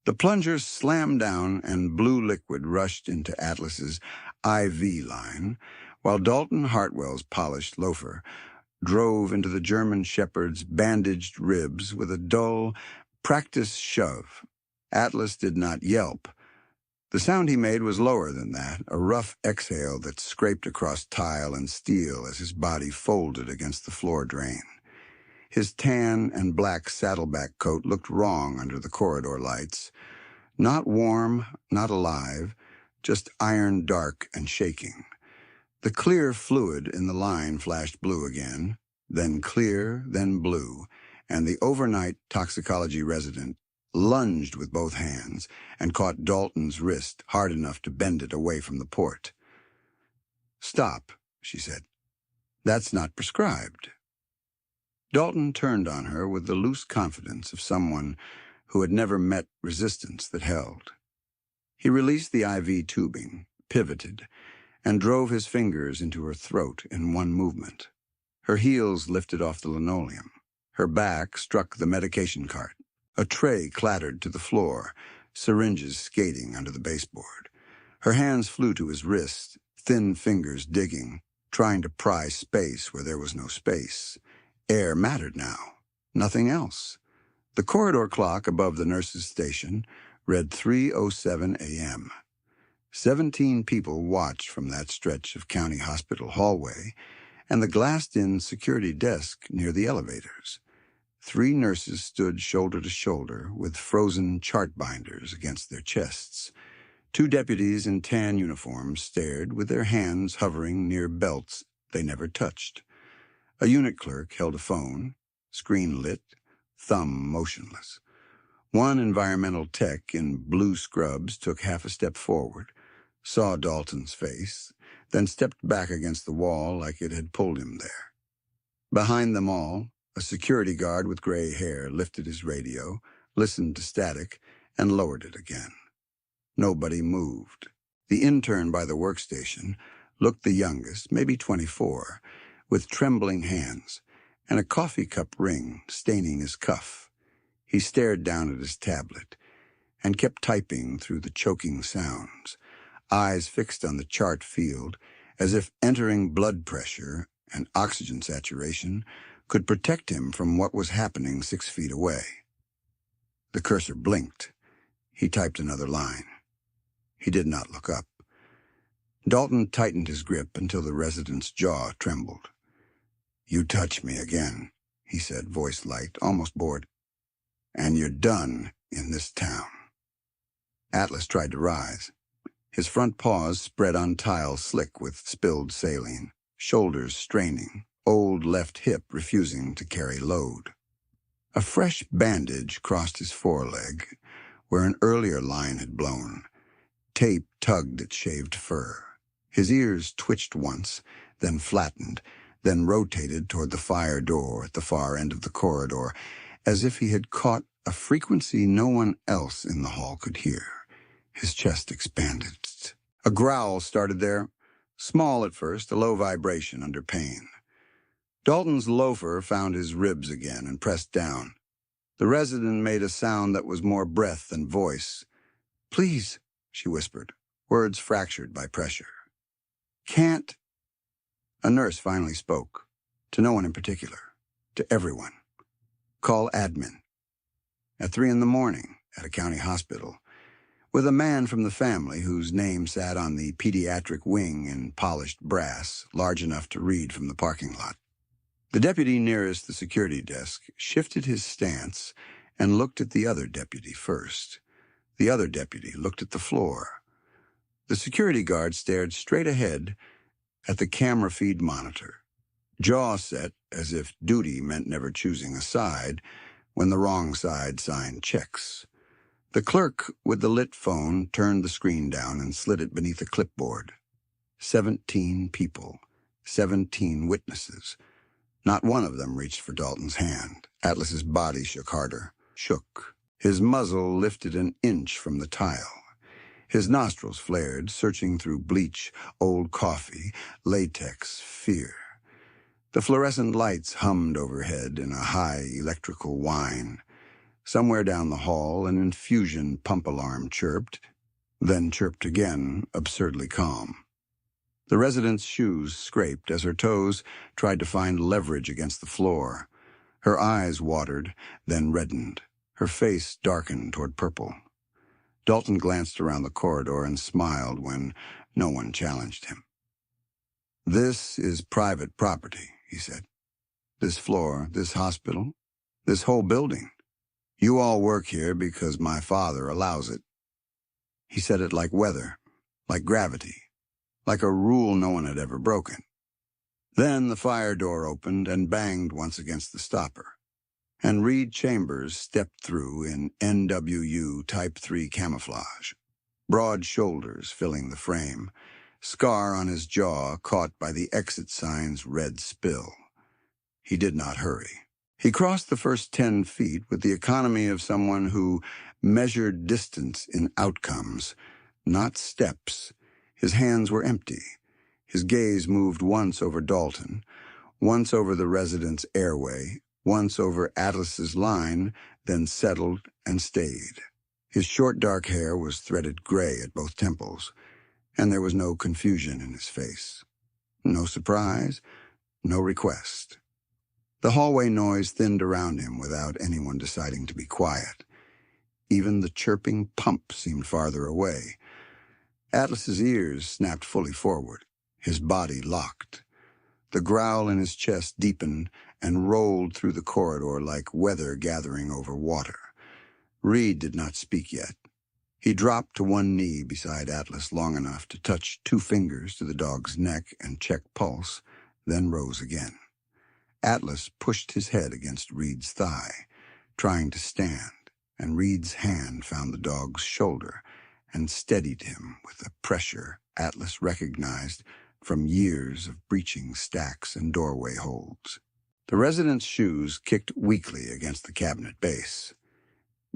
The plunger slammed down and blue liquid rushed into Atlas's IV line, while Dalton Hartwell's polished loafer drove into the German shepherd's bandaged ribs with a dull, practiced shove. Atlas did not yelp. The sound he made was lower than that, a rough exhale that scraped across tile and steel as his body folded against the floor drain. His tan and black saddleback coat looked wrong under the corridor lights. Not warm, not alive, just iron dark and shaking. The clear fluid in the line flashed blue again, then clear, then blue, and the overnight toxicology resident lunged with both hands and caught Dalton's wrist hard enough to bend it away from the port. "Stop," she said. "That's not prescribed." Dalton turned on her with the loose confidence of someone who had never met resistance that held. He released the IV tubing, pivoted, and drove his fingers into her throat in one movement. Her heels lifted off the linoleum. Her back struck the medication cart. A tray clattered to the floor, syringes skating under the baseboard. Her hands flew to his wrist, thin fingers digging, trying to pry space where there was no space. Air mattered now, nothing else. The corridor clock above the nurse's station read 3:07 a.m. 17 people watched from that stretch of county hospital hallway and the glassed-in security desk near the elevators. 3 nurses stood shoulder to shoulder with frozen chart binders against their chests. 2 deputies in tan uniforms stared with their hands hovering near belts they never touched. A unit clerk held a phone, screen lit, thumb motionless. One environmental tech in blue scrubs took half a step forward, saw Dalton's face, then stepped back against the wall like it had pulled him there. Behind them all, a security guard with gray hair lifted his radio, listened to static, and lowered it again. Nobody moved. The intern by the workstation looked the youngest, maybe 24, with trembling hands, and a coffee cup ring staining his cuff. He stared down at his tablet and kept typing through the choking sounds, eyes fixed on the chart field, as if entering blood pressure and oxygen saturation could protect him from what was happening 6 feet away. The cursor blinked. He typed another line. He did not look up. Dalton tightened his grip until the resident's jaw trembled. "You touch me again," he said, voice light, almost bored. "And you're done in this town." Atlas tried to rise. His front paws spread on tile slick with spilled saline, shoulders straining, old left hip refusing to carry load. A fresh bandage crossed his foreleg, where an earlier line had blown. Tape tugged at shaved fur. His ears twitched once, then flattened, then rotated toward the fire door at the far end of the corridor, as if he had caught a frequency no one else in the hall could hear. His chest expanded. A growl started there, small at first, a low vibration under pain. Dalton's loafer found his ribs again and pressed down. The resident made a sound that was more breath than voice. "Please," she whispered, words fractured by pressure. "Can't." A nurse finally spoke, to no one in particular, to everyone. "Call admin." At 3 a.m, at a county hospital, with a man from the family whose name sat on the pediatric wing in polished brass, large enough to read from the parking lot. The deputy nearest the security desk shifted his stance and looked at the other deputy first. The other deputy looked at the floor. The security guard stared straight ahead at the camera feed monitor, jaw set as if duty meant never choosing a side when the wrong side signed checks. The clerk with the lit phone turned the screen down and slid it beneath a clipboard. 17 people, 17 witnesses. Not one of them reached for Dalton's hand. Atlas's body shook harder, shook. His muzzle lifted an inch from the tile. His nostrils flared, searching through bleach, old coffee, latex, fear. The fluorescent lights hummed overhead in a high electrical whine. Somewhere down the hall, an infusion pump alarm chirped, then chirped again, absurdly calm. The resident's shoes scraped as her toes tried to find leverage against the floor. Her eyes watered, then reddened. Her face darkened toward purple. Dalton glanced around the corridor and smiled when no one challenged him. "This is private property," he said. "This floor, this hospital, this whole building. You all work here because my father allows it." He said it like weather, like gravity, like a rule no one had ever broken. Then the fire door opened and banged once against the stopper, and Reed Chambers stepped through in NWU Type 3 camouflage, broad shoulders filling the frame, scar on his jaw caught by the exit sign's red spill. He did not hurry. He crossed the first 10 feet with the economy of someone who measured distance in outcomes, not steps. His hands were empty. His gaze moved once over Dalton, once over the resident's airway, once over Atlas's line, then settled and stayed. His short dark hair was threaded gray at both temples, and there was no confusion in his face. No surprise, no request. The hallway noise thinned around him without anyone deciding to be quiet. Even the chirping pump seemed farther away. Atlas's ears snapped fully forward. His body locked. The growl in his chest deepened and rolled through the corridor like weather gathering over water. Reed did not speak yet. He dropped to one knee beside Atlas long enough to touch 2 fingers to the dog's neck and check pulse, then rose again. Atlas pushed his head against Reed's thigh, trying to stand, and Reed's hand found the dog's shoulder and steadied him with a pressure Atlas recognized from years of breaching stacks and doorway holds. The resident's shoes kicked weakly against the cabinet base.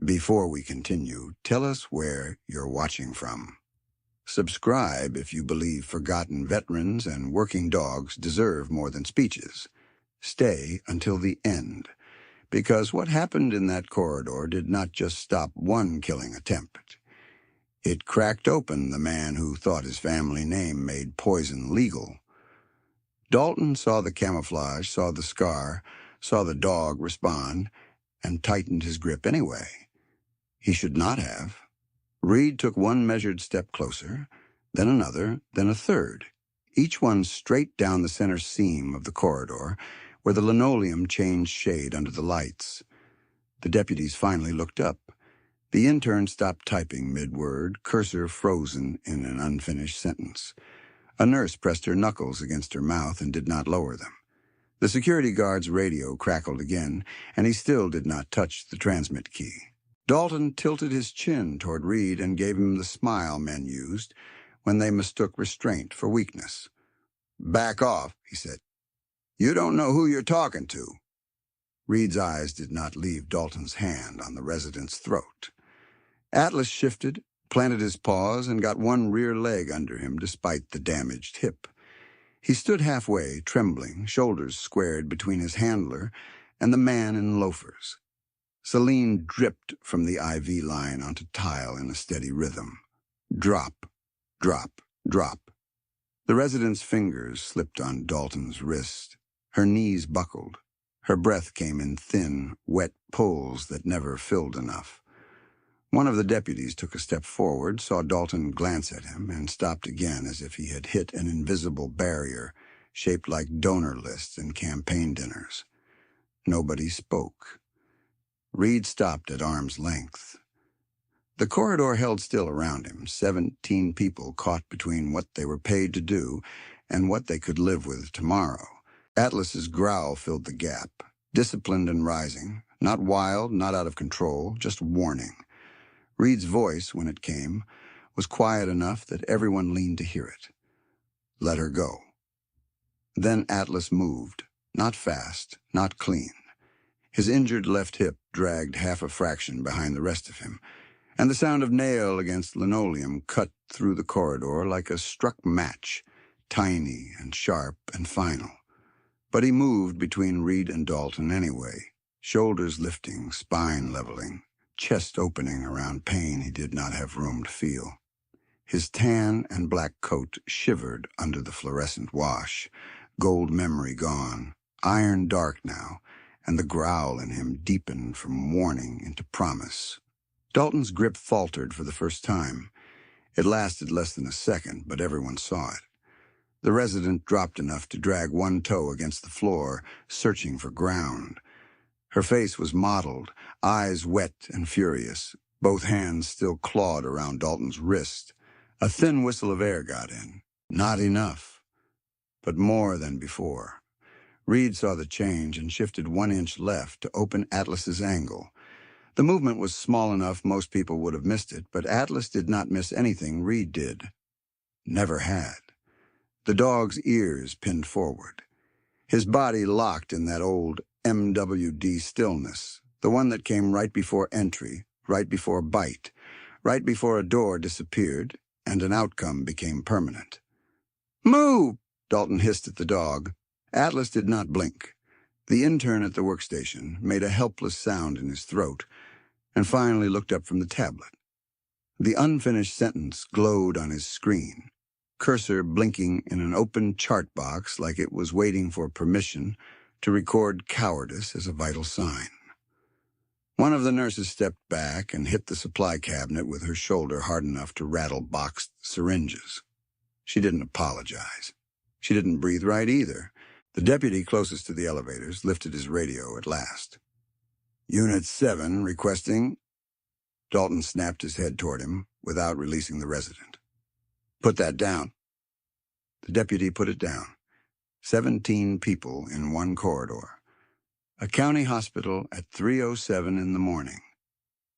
"Before we continue, tell us where you're watching from. Subscribe if you believe forgotten veterans and working dogs deserve more than speeches. Stay until the end, because what happened in that corridor did not just stop one killing attempt. It cracked open the man who thought his family name made poison legal." Dalton saw the camouflage, saw the scar, saw the dog respond, and tightened his grip anyway. He should not have. Reed took one measured step closer, then another, then a third, each one straight down the center seam of the corridor, where the linoleum changed shade under the lights. The deputies finally looked up. The intern stopped typing mid-word, cursor frozen in an unfinished sentence. A nurse pressed her knuckles against her mouth and did not lower them. The security guard's radio crackled again, and he still did not touch the transmit key. Dalton tilted his chin toward Reed and gave him the smile men used when they mistook restraint for weakness. "Back off," he said. "You don't know who you're talking to." Reed's eyes did not leave Dalton's hand on the resident's throat. Atlas shifted, planted his paws, and got one rear leg under him despite the damaged hip. He stood halfway, trembling, shoulders squared between his handler and the man in loafers. Saline dripped from the IV line onto tile in a steady rhythm. Drop, drop, drop. The resident's fingers slipped on Dalton's wrist. Her knees buckled. Her breath came in thin, wet pulls that never filled enough. One of the deputies took a step forward, saw Dalton glance at him, and stopped again as if he had hit an invisible barrier shaped like donor lists and campaign dinners. Nobody spoke. Reed stopped at arm's length. The corridor held still around him, 17 people caught between what they were paid to do and what they could live with tomorrow. Atlas's growl filled the gap, disciplined and rising, not wild, not out of control, just warning. Reed's voice, when it came, was quiet enough that everyone leaned to hear it. "Let her go." Then Atlas moved, not fast, not clean. His injured left hip dragged half a fraction behind the rest of him, and the sound of nail against linoleum cut through the corridor like a struck match, tiny and sharp and final. But he moved between Reed and Dalton anyway, shoulders lifting, spine leveling, chest opening around pain he did not have room to feel. His tan and black coat shivered under the fluorescent wash, gold memory gone, iron dark now, and the growl in him deepened from warning into promise. Dalton's grip faltered for the first time. It lasted less than a second, but everyone saw it. The resident dropped enough to drag one toe against the floor, searching for ground. Her face was mottled, eyes wet and furious, both hands still clawed around Dalton's wrist. A thin whistle of air got in. Not enough, but more than before. Reed saw the change and shifted 1 inch left to open Atlas's angle. The movement was small enough most people would have missed it, but Atlas did not miss anything Reed did. Never had. The dog's ears pinned forward. His body locked in that old MWD stillness, the one that came right before entry, right before bite, right before a door disappeared, and an outcome became permanent. "Move!" Dalton hissed at the dog. Atlas did not blink. The intern at the workstation made a helpless sound in his throat and finally looked up from the tablet. The unfinished sentence glowed on his screen, cursor blinking in an open chart box like it was waiting for permission to record cowardice as a vital sign. One of the nurses stepped back and hit the supply cabinet with her shoulder hard enough to rattle boxed syringes. She didn't apologize. She didn't breathe right either. The deputy closest to the elevators lifted his radio at last. "Unit 7 requesting..." Dalton snapped his head toward him without releasing the resident. "Put that down." The deputy put it down. 17 people in one corridor. A county hospital at 3:07 in the morning.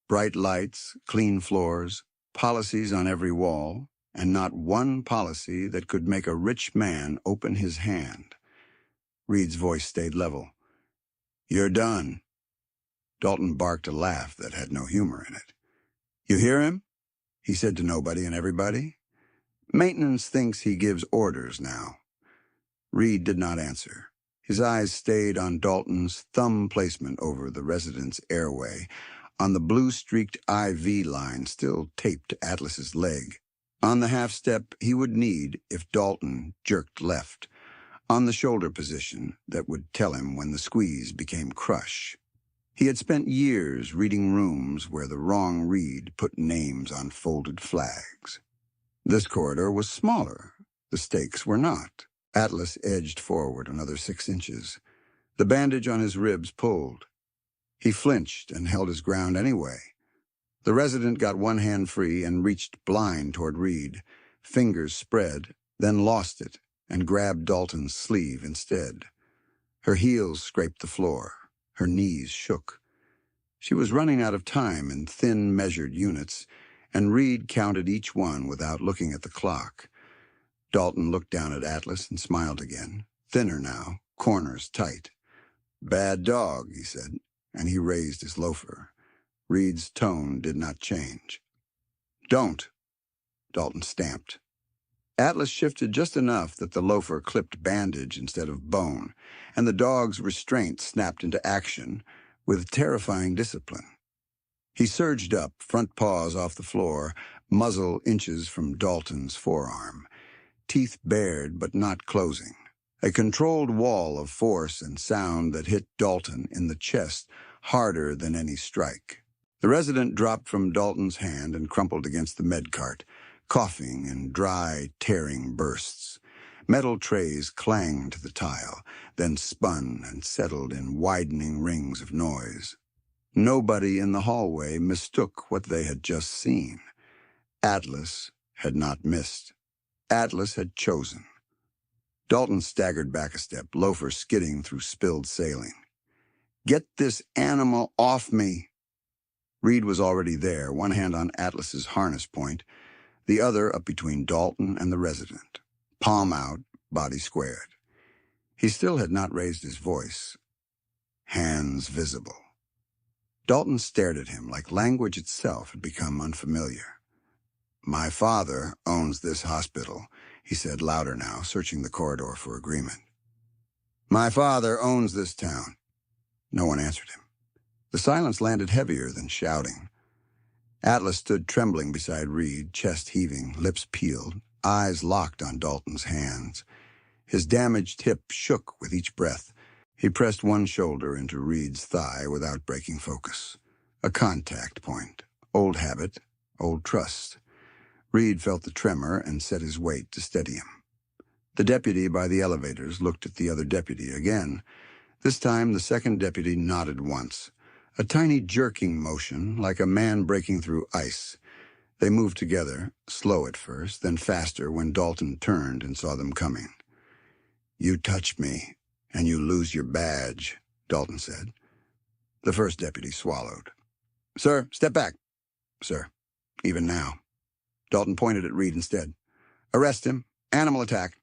Bright lights, clean floors, policies on every wall, and not one policy that could make a rich man open his hand. Reed's voice stayed level. "You're done." Dalton barked a laugh that had no humor in it. "You hear him?" he said to nobody and everybody. "Maintenance thinks he gives orders now." Reed did not answer. His eyes stayed on Dalton's thumb placement over the resident's airway, on the blue-streaked IV line still taped to Atlas's leg, on the half-step he would need if Dalton jerked left, on the shoulder position that would tell him when the squeeze became crush. He had spent years reading rooms where the wrong read put names on folded flags. This corridor was smaller. The stakes were not. Atlas edged forward another 6 inches. The bandage on his ribs pulled. He flinched and held his ground anyway. The resident got one hand free and reached blind toward Reed, fingers spread, then lost it and grabbed Dalton's sleeve instead. Her heels scraped the floor. Her knees shook. She was running out of time in thin, measured units, and Reed counted each one without looking at the clock. Dalton looked down at Atlas and smiled again, thinner now, corners tight. "Bad dog," he said, and he raised his loafer. Reed's tone did not change. "Don't," Dalton stamped. Atlas shifted just enough that the loafer clipped bandage instead of bone, and the dog's restraint snapped into action with terrifying discipline. He surged up, front paws off the floor, muzzle inches from Dalton's forearm. Teeth bared but not closing. A controlled wall of force and sound that hit Dalton in the chest harder than any strike. The resident dropped from Dalton's hand and crumpled against the med cart, coughing in dry, tearing bursts. Metal trays clanged to the tile, then spun and settled in widening rings of noise. Nobody in the hallway mistook what they had just seen. Atlas had not missed. Atlas had chosen. Dalton staggered back a step, loafer skidding through spilled sailing. "Get this animal off me!" Reed was already there, one hand on Atlas's harness point, the other up between Dalton and the resident. Palm out, body squared. He still had not raised his voice. Hands visible. Dalton stared at him like language itself had become unfamiliar. "My father owns this hospital," he said louder now, searching the corridor for agreement. "My father owns this town." No one answered him. The silence landed heavier than shouting. Atlas stood trembling beside Reed, chest heaving, lips peeled, eyes locked on Dalton's hands. His damaged hip shook with each breath. He pressed one shoulder into Reed's thigh without breaking focus. A contact point. Old habit, old trust. Reed felt the tremor and set his weight to steady him. The deputy by the elevators looked at the other deputy again. This time the second deputy nodded once. A tiny jerking motion, like a man breaking through ice. They moved together, slow at first, then faster when Dalton turned and saw them coming. "You touch me, and you lose your badge," Dalton said. The first deputy swallowed. "Sir, step back." "Sir, even now." Dalton pointed at Reed instead. "Arrest him. Animal attack."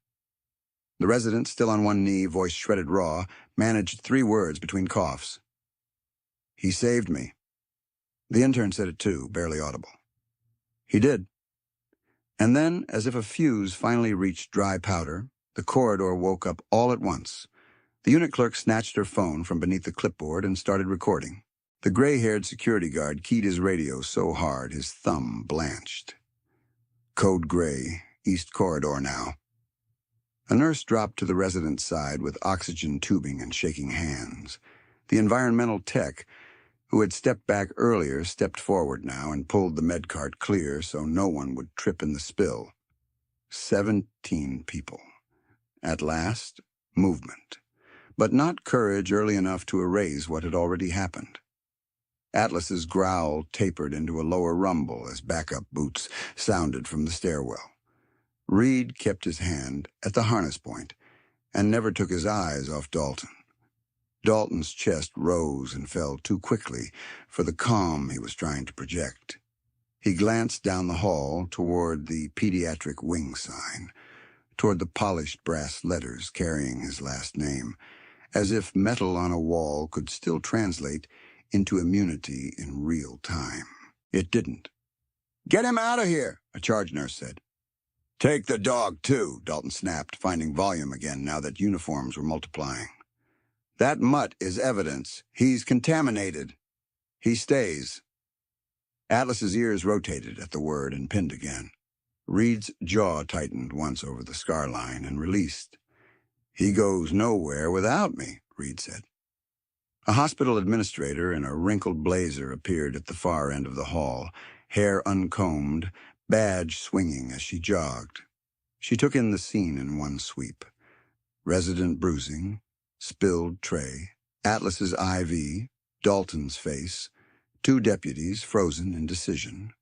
The resident, still on one knee, voice shredded raw, managed 3 words between coughs. "He saved me." The intern said it too, barely audible. "He did." And then, as if a fuse finally reached dry powder, the corridor woke up all at once. The unit clerk snatched her phone from beneath the clipboard and started recording. The gray-haired security guard keyed his radio so hard his thumb blanched. "Code Gray, East Corridor now." A nurse dropped to the resident's side with oxygen tubing and shaking hands. The environmental tech, who had stepped back earlier, stepped forward now and pulled the med cart clear so no one would trip in the spill. 17 people. At last, movement. But not courage early enough to erase what had already happened. Atlas's growl tapered into a lower rumble as backup boots sounded from the stairwell. Reed kept his hand at the harness point and never took his eyes off Dalton. Dalton's chest rose and fell too quickly for the calm he was trying to project. He glanced down the hall toward the pediatric wing sign, toward the polished brass letters carrying his last name, as if metal on a wall could still translate into immunity in real time. It didn't. "Get him out of here," a charge nurse said. "Take the dog, too," Dalton snapped, finding volume again now that uniforms were multiplying. "That mutt is evidence. He's contaminated. He stays." Atlas's ears rotated at the word and pinned again. Reed's jaw tightened once over the scar line and released. "He goes nowhere without me," Reed said. A hospital administrator in a wrinkled blazer appeared at the far end of the hall, hair uncombed, badge swinging as she jogged. She took in the scene in one sweep. Resident bruising, spilled tray, Atlas's IV, Dalton's face, 2 deputies frozen in decision.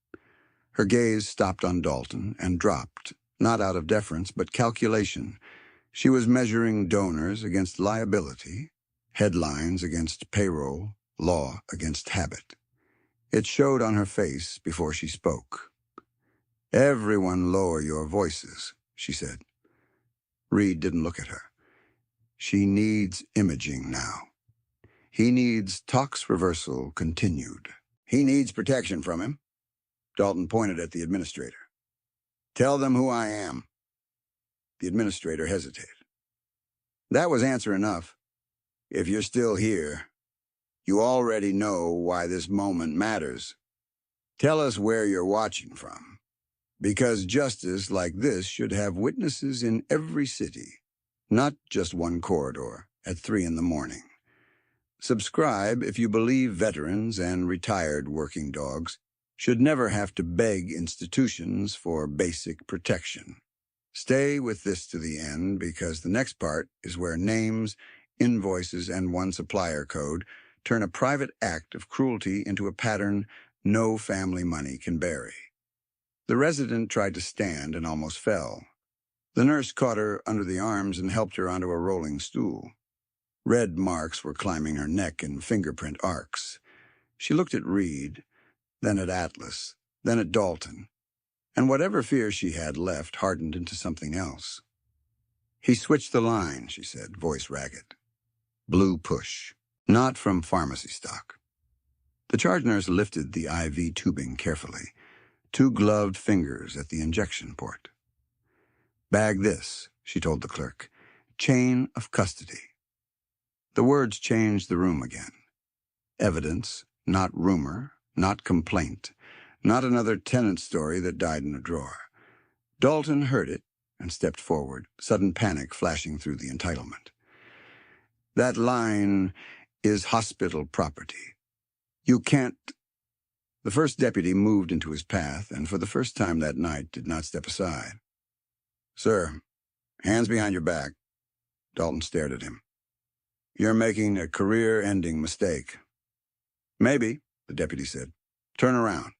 Her gaze stopped on Dalton and dropped, not out of deference but calculation. She was measuring donors against liability, headlines against payroll, law against habit. It showed on her face before she spoke. "Everyone lower your voices," she said. Reed didn't look at her. "She needs imaging now. He needs tox reversal continued. He needs protection from him." Dalton pointed at the administrator. "Tell them who I am." The administrator hesitated. "That was answer enough. If you're still here, you already know why this moment matters. Tell us where you're watching from. Because justice like this should have witnesses in every city, not just one corridor at 3 in the morning. Subscribe if you believe veterans and retired working dogs should never have to beg institutions for basic protection. Stay with this to the end because the next part is where names, invoices, and one supplier code turn a private act of cruelty into a pattern no family money can bury. The resident tried to stand and almost fell. The nurse caught her under the arms and helped her onto a rolling stool. Red marks were climbing her neck in fingerprint arcs. She looked at Reed, then at Atlas, then at Dalton, and whatever fear she had left hardened into something else. "He switched the line," she said, voice ragged. "Blue push. Not from pharmacy stock." The charge nurse lifted the IV tubing carefully, 2 gloved fingers at the injection port. "Bag this," she told the clerk. "Chain of custody." The words changed the room again. Evidence, not rumor, not complaint, not another tenant story that died in a drawer. Dalton heard it and stepped forward, sudden panic flashing through the entitlement. That line is hospital property. You can't... The first deputy moved into his path, and for the first time that night did not step aside. "Sir, hands behind your back." Dalton stared at him. "You're making a career-ending mistake." "Maybe," the deputy said. "Turn around."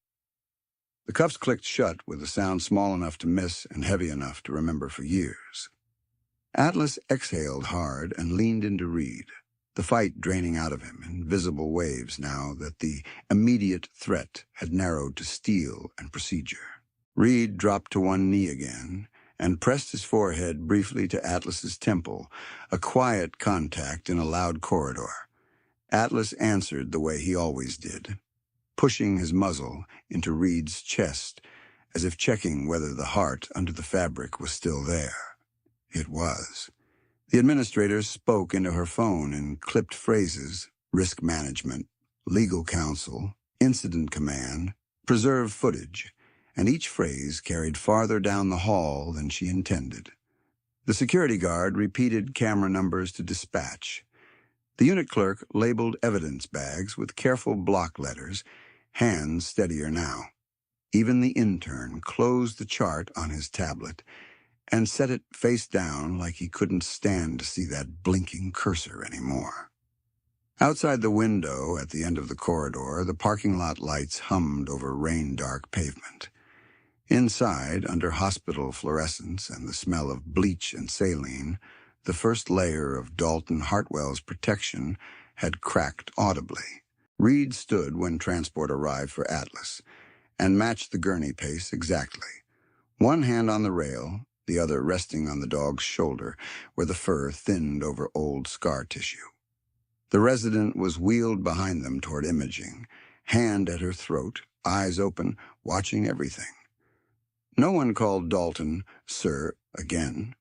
The cuffs clicked shut with a sound small enough to miss and heavy enough to remember for years. Atlas exhaled hard and leaned into Reed, the fight draining out of him in visible waves now that the immediate threat had narrowed to steel and procedure. Reed dropped to one knee again and pressed his forehead briefly to Atlas's temple, a quiet contact in a loud corridor. Atlas answered the way he always did, pushing his muzzle into Reed's chest, as if checking whether the heart under the fabric was still there. It was. The administrator spoke into her phone in clipped phrases: risk management, legal counsel, incident command, preserve footage, and each phrase carried farther down the hall than she intended. The security guard repeated camera numbers to dispatch. The unit clerk labeled evidence bags with careful block letters, hands steadier now. Even the intern closed the chart on his tablet and set it face down like he couldn't stand to see that blinking cursor anymore. Outside the window at the end of the corridor, the parking lot lights hummed over rain-dark pavement. Inside, under hospital fluorescence and the smell of bleach and saline, the first layer of Dalton Hartwell's protection had cracked audibly. Reed stood when transport arrived for Atlas and matched the gurney pace exactly. One hand on the rail, the other resting on the dog's shoulder, where the fur thinned over old scar tissue. The resident was wheeled behind them toward imaging, hand at her throat, eyes open, watching everything. No one called Dalton "Sir" again.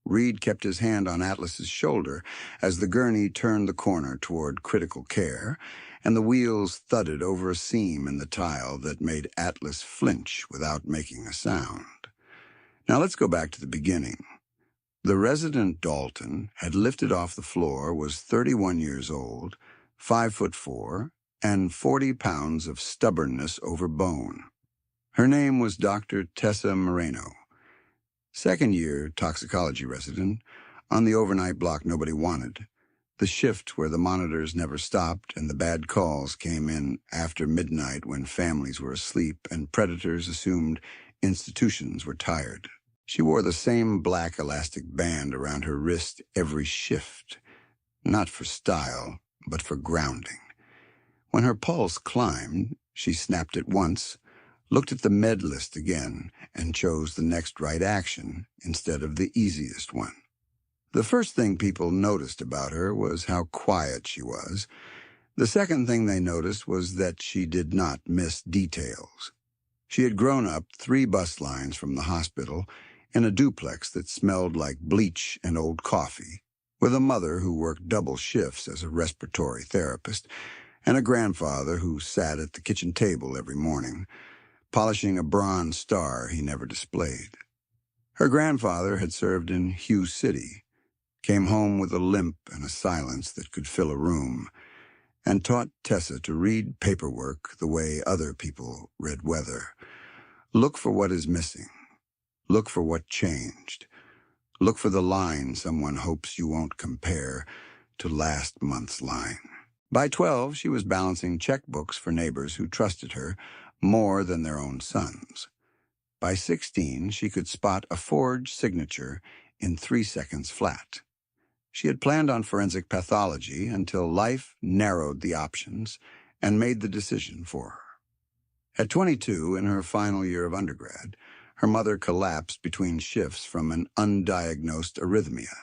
Reed kept his hand on Atlas's shoulder as the gurney turned the corner toward critical care, and the wheels thudded over a seam in the tile that made Atlas flinch without making a sound. Now let's go back to the beginning. The resident Dalton had lifted off the floor was 31 years old, 5'4", and 40 pounds of stubbornness over bone. Her name was Dr. Tessa Moreno. Second-year toxicology resident, on the overnight block nobody wanted. The shift where the monitors never stopped and the bad calls came in after midnight when families were asleep and predators assumed institutions were tired. She wore the same black elastic band around her wrist every shift, not for style, but for grounding. When her pulse climbed, she snapped it once, looked at the med list again, and chose the next right action instead of the easiest one. The first thing people noticed about her was how quiet she was. The second thing they noticed was that she did not miss details. She had grown up 3 bus lines from the hospital in a duplex that smelled like bleach and old coffee, with a mother who worked double shifts as a respiratory therapist, and a grandfather who sat at the kitchen table every morning, polishing a bronze star he never displayed. Her grandfather had served in Hugh City, came home with a limp and a silence that could fill a room, and taught Tessa to read paperwork the way other people read weather. Look for what is missing. Look for what changed. Look for the line someone hopes you won't compare to last month's line. By 12, she was balancing checkbooks for neighbors who trusted her more than their own sons. By 16, she could spot a forged signature in 3 seconds flat. She had planned on forensic pathology until life narrowed the options and made the decision for her. At 22, in her final year of undergrad, her mother collapsed between shifts from an undiagnosed arrhythmia.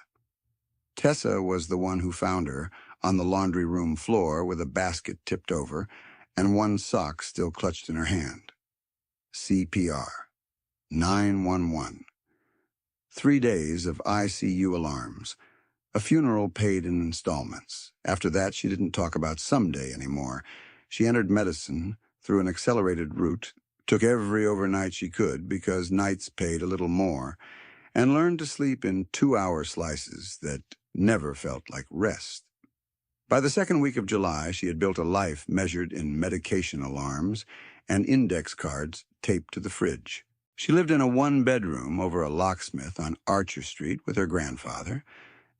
Tessa was the one who found her on the laundry room floor with a basket tipped over and one sock still clutched in her hand. CPR. 911. 3 days of ICU alarms, A funeral paid in installments. After that, she didn't talk about someday anymore. She entered medicine through an accelerated route, took every overnight she could because nights paid a little more, and learned to sleep in 2-hour slices that never felt like rest. By the second week of July, she had built a life measured in medication alarms and index cards taped to the fridge. She lived in a one-bedroom over a locksmith on Archer Street with her grandfather,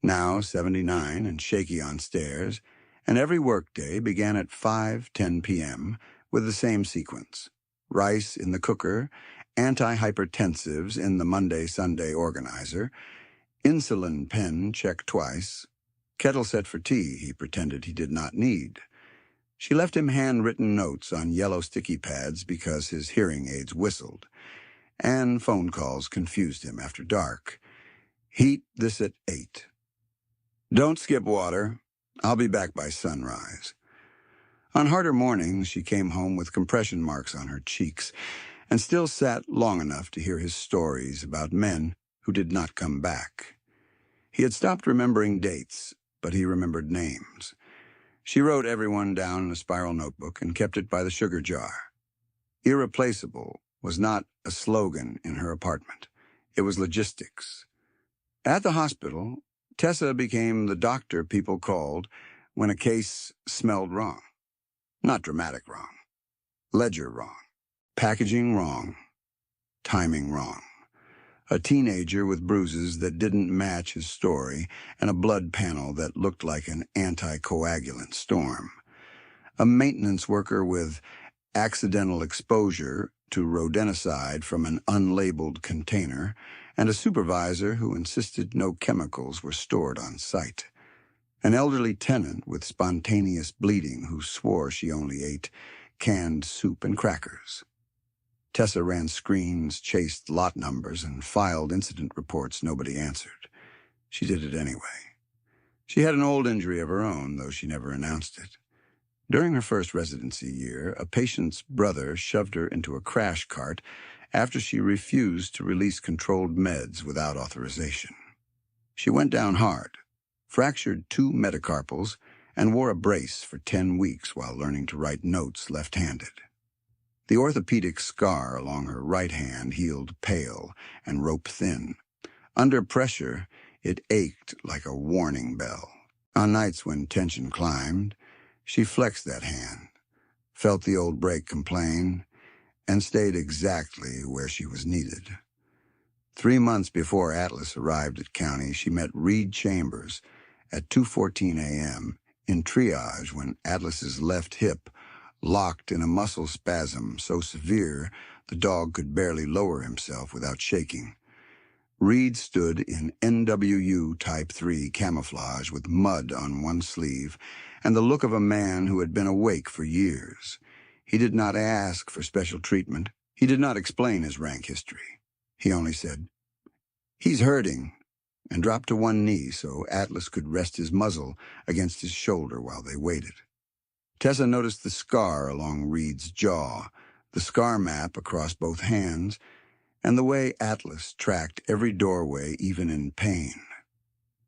now 79 and shaky on stairs, and every workday began at 5:10 p.m. with the same sequence: rice in the cooker, antihypertensives in the Monday-Sunday organizer, insulin pen checked twice, kettle set for tea he pretended he did not need. She left him handwritten notes on yellow sticky pads because his hearing aids whistled, and phone calls confused him after dark. Heat this at 8. Don't skip water. I'll be back by sunrise. On harder mornings, she came home with compression marks on her cheeks and still sat long enough to hear his stories about men who did not come back. He had stopped remembering dates, but he remembered names. She wrote everyone down in a spiral notebook and kept it by the sugar jar. Irreplaceable was not a slogan in her apartment. It was logistics. At the hospital, Tessa became the doctor people called when a case smelled wrong. Not dramatic wrong. Ledger wrong. Packaging wrong. Timing wrong. A teenager with bruises that didn't match his story and a blood panel that looked like an anticoagulant storm. A maintenance worker with accidental exposure to rodenticide from an unlabeled container, and a supervisor who insisted no chemicals were stored on site. An elderly tenant with spontaneous bleeding who swore she only ate canned soup and crackers. Tessa ran screens, chased lot numbers, and filed incident reports nobody answered. She did it anyway. She had an old injury of her own, though she never announced it. During her first residency year, a patient's brother shoved her into a crash cart after she refused to release controlled meds without authorization. She went down hard, fractured 2 metacarpals, and wore a brace for 10 weeks while learning to write notes left-handed. The orthopedic scar along her right hand healed pale and rope-thin. Under pressure, it ached like a warning bell. On nights when tension climbed, she flexed that hand, felt the old break complain, and stayed exactly where she was needed. 3 months before Atlas arrived at County, she met Reed Chambers at 2:14 a.m. in triage when Atlas's left hip locked in a muscle spasm so severe the dog could barely lower himself without shaking. Reed stood in NWU Type 3 camouflage with mud on one sleeve and the look of a man who had been awake for years. He did not ask for special treatment. He did not explain his rank history. He only said, "He's hurting," and dropped to one knee so Atlas could rest his muzzle against his shoulder while they waited. Tessa noticed the scar along Reed's jaw, the scar map across both hands, and the way Atlas tracked every doorway even in pain.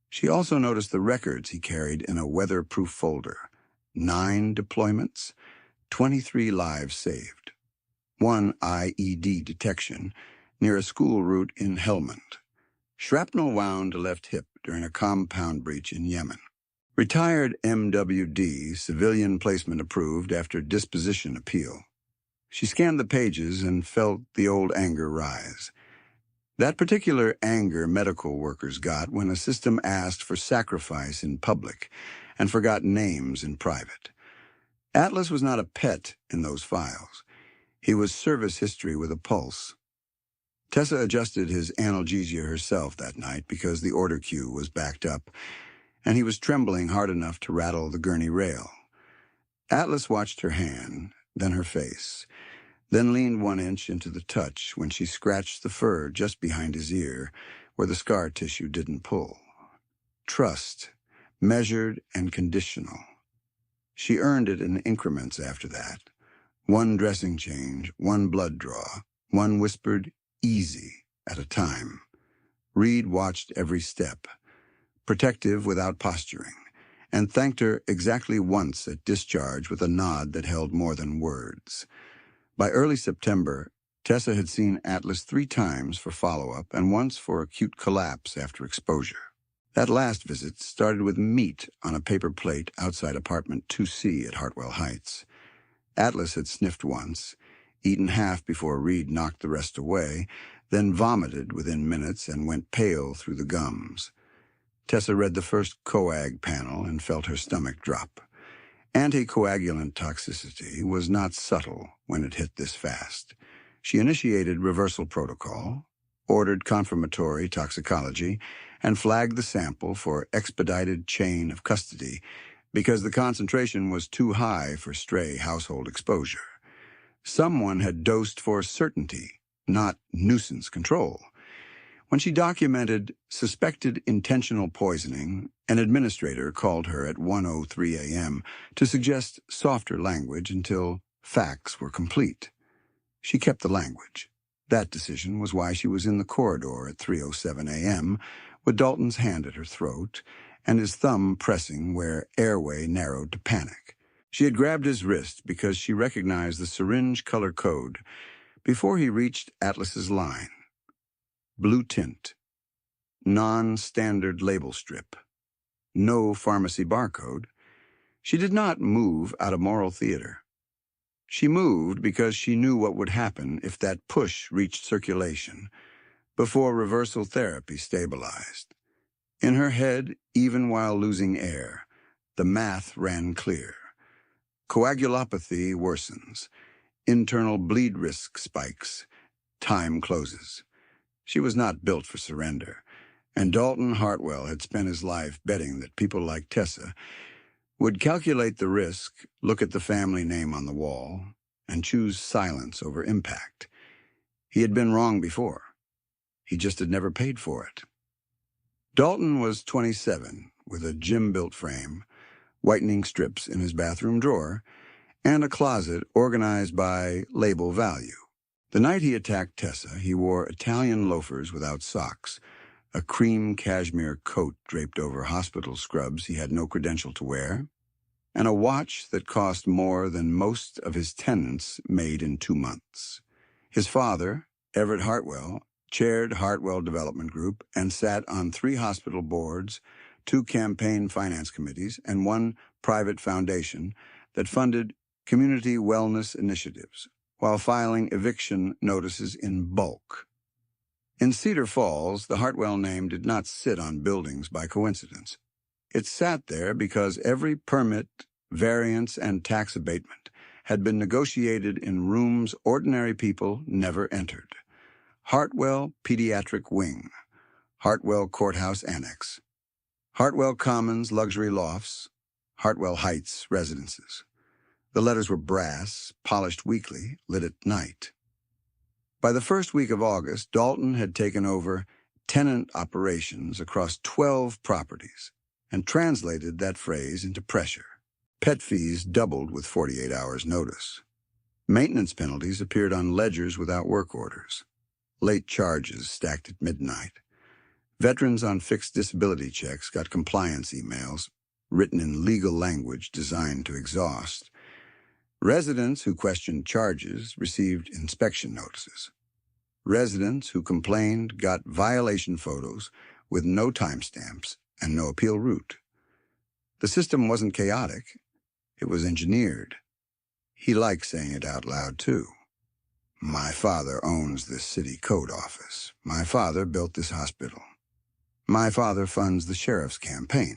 She also noticed the records he carried in a weatherproof folder: 9 deployments, 23 lives saved, 1 IED detection near a school route in Helmand, shrapnel wound to left hip during a compound breach in Yemen. Retired MWD, civilian placement approved after disposition appeal. She scanned the pages and felt the old anger rise. That particular anger medical workers got when a system asked for sacrifice in public and forgot names in private. Atlas was not a pet in those files. He was service history with a pulse. Tessa adjusted his analgesia herself that night because the order queue was backed up, and he was trembling hard enough to rattle the gurney rail. Atlas watched her hand, then her face, then leaned 1 inch into the touch when she scratched the fur just behind his ear, where the scar tissue didn't pull. Trust, measured and conditional. She earned it in increments after that. 1 dressing change, 1 blood draw, 1 whispered, "easy," at a time. Reed watched every step. protective without posturing, and thanked her exactly once at discharge with a nod that held more than words. By early September, Tessa had seen Atlas 3 times for follow-up and once for acute collapse after exposure. That last visit started with meat on a paper plate outside apartment 2C at Hartwell Heights. Atlas had sniffed once, eaten half before Reed knocked the rest away, then vomited within minutes and went pale through the gums. Tessa read the first coag panel and felt her stomach drop. Anticoagulant toxicity was not subtle when it hit this fast. She initiated reversal protocol, ordered confirmatory toxicology, and flagged the sample for expedited chain of custody because the concentration was too high for stray household exposure. Someone had dosed for certainty, not nuisance control. When she documented suspected intentional poisoning, an administrator called her at 1:03 a.m. to suggest softer language until facts were complete. She kept the language. That decision was why she was in the corridor at 3:07 a.m., with Dalton's hand at her throat and his thumb pressing where airway narrowed to panic. She had grabbed his wrist because she recognized the syringe color code before he reached Atlas's line. Blue tint, non-standard label strip, no pharmacy barcode. She did not move out of moral theater. She moved because she knew what would happen if that push reached circulation before reversal therapy stabilized. In her head, even while losing air, the math ran clear. Coagulopathy worsens. Internal bleed risk spikes. Time closes. She was not built for surrender, and Dalton Hartwell had spent his life betting that people like Tessa would calculate the risk, look at the family name on the wall, and choose silence over impact. He had been wrong before. He just had never paid for it. Dalton was 27, with a gym-built frame, whitening strips in his bathroom drawer, and a closet organized by label value. The night he attacked Tessa, he wore Italian loafers without socks, a cream cashmere coat draped over hospital scrubs he had no credential to wear, and a watch that cost more than most of his tenants made in 2 months. His father, Everett Hartwell, chaired Hartwell Development Group and sat on 3 hospital boards, 2 campaign finance committees, and 1 private foundation that funded community wellness initiatives, while filing eviction notices in bulk. In Cedar Falls, the Hartwell name did not sit on buildings by coincidence. It sat there because every permit, variance, and tax abatement had been negotiated in rooms ordinary people never entered. Hartwell Pediatric Wing, Hartwell Courthouse Annex, Hartwell Commons Luxury Lofts, Hartwell Heights Residences. The letters were brass, polished weekly, lit at night. By the first week of August, Dalton had taken over tenant operations across 12 properties and translated that phrase into pressure. Pet fees doubled with 48 hours' notice. Maintenance penalties appeared on ledgers without work orders. Late charges stacked at midnight. Veterans on fixed disability checks got compliance emails, written in legal language designed to exhaust. Residents who questioned charges received inspection notices. Residents who complained got violation photos with no timestamps and no appeal route. The system wasn't chaotic. It was engineered. He liked saying it out loud, too. My father owns this city code office. My father built this hospital. My father funds the sheriff's campaign.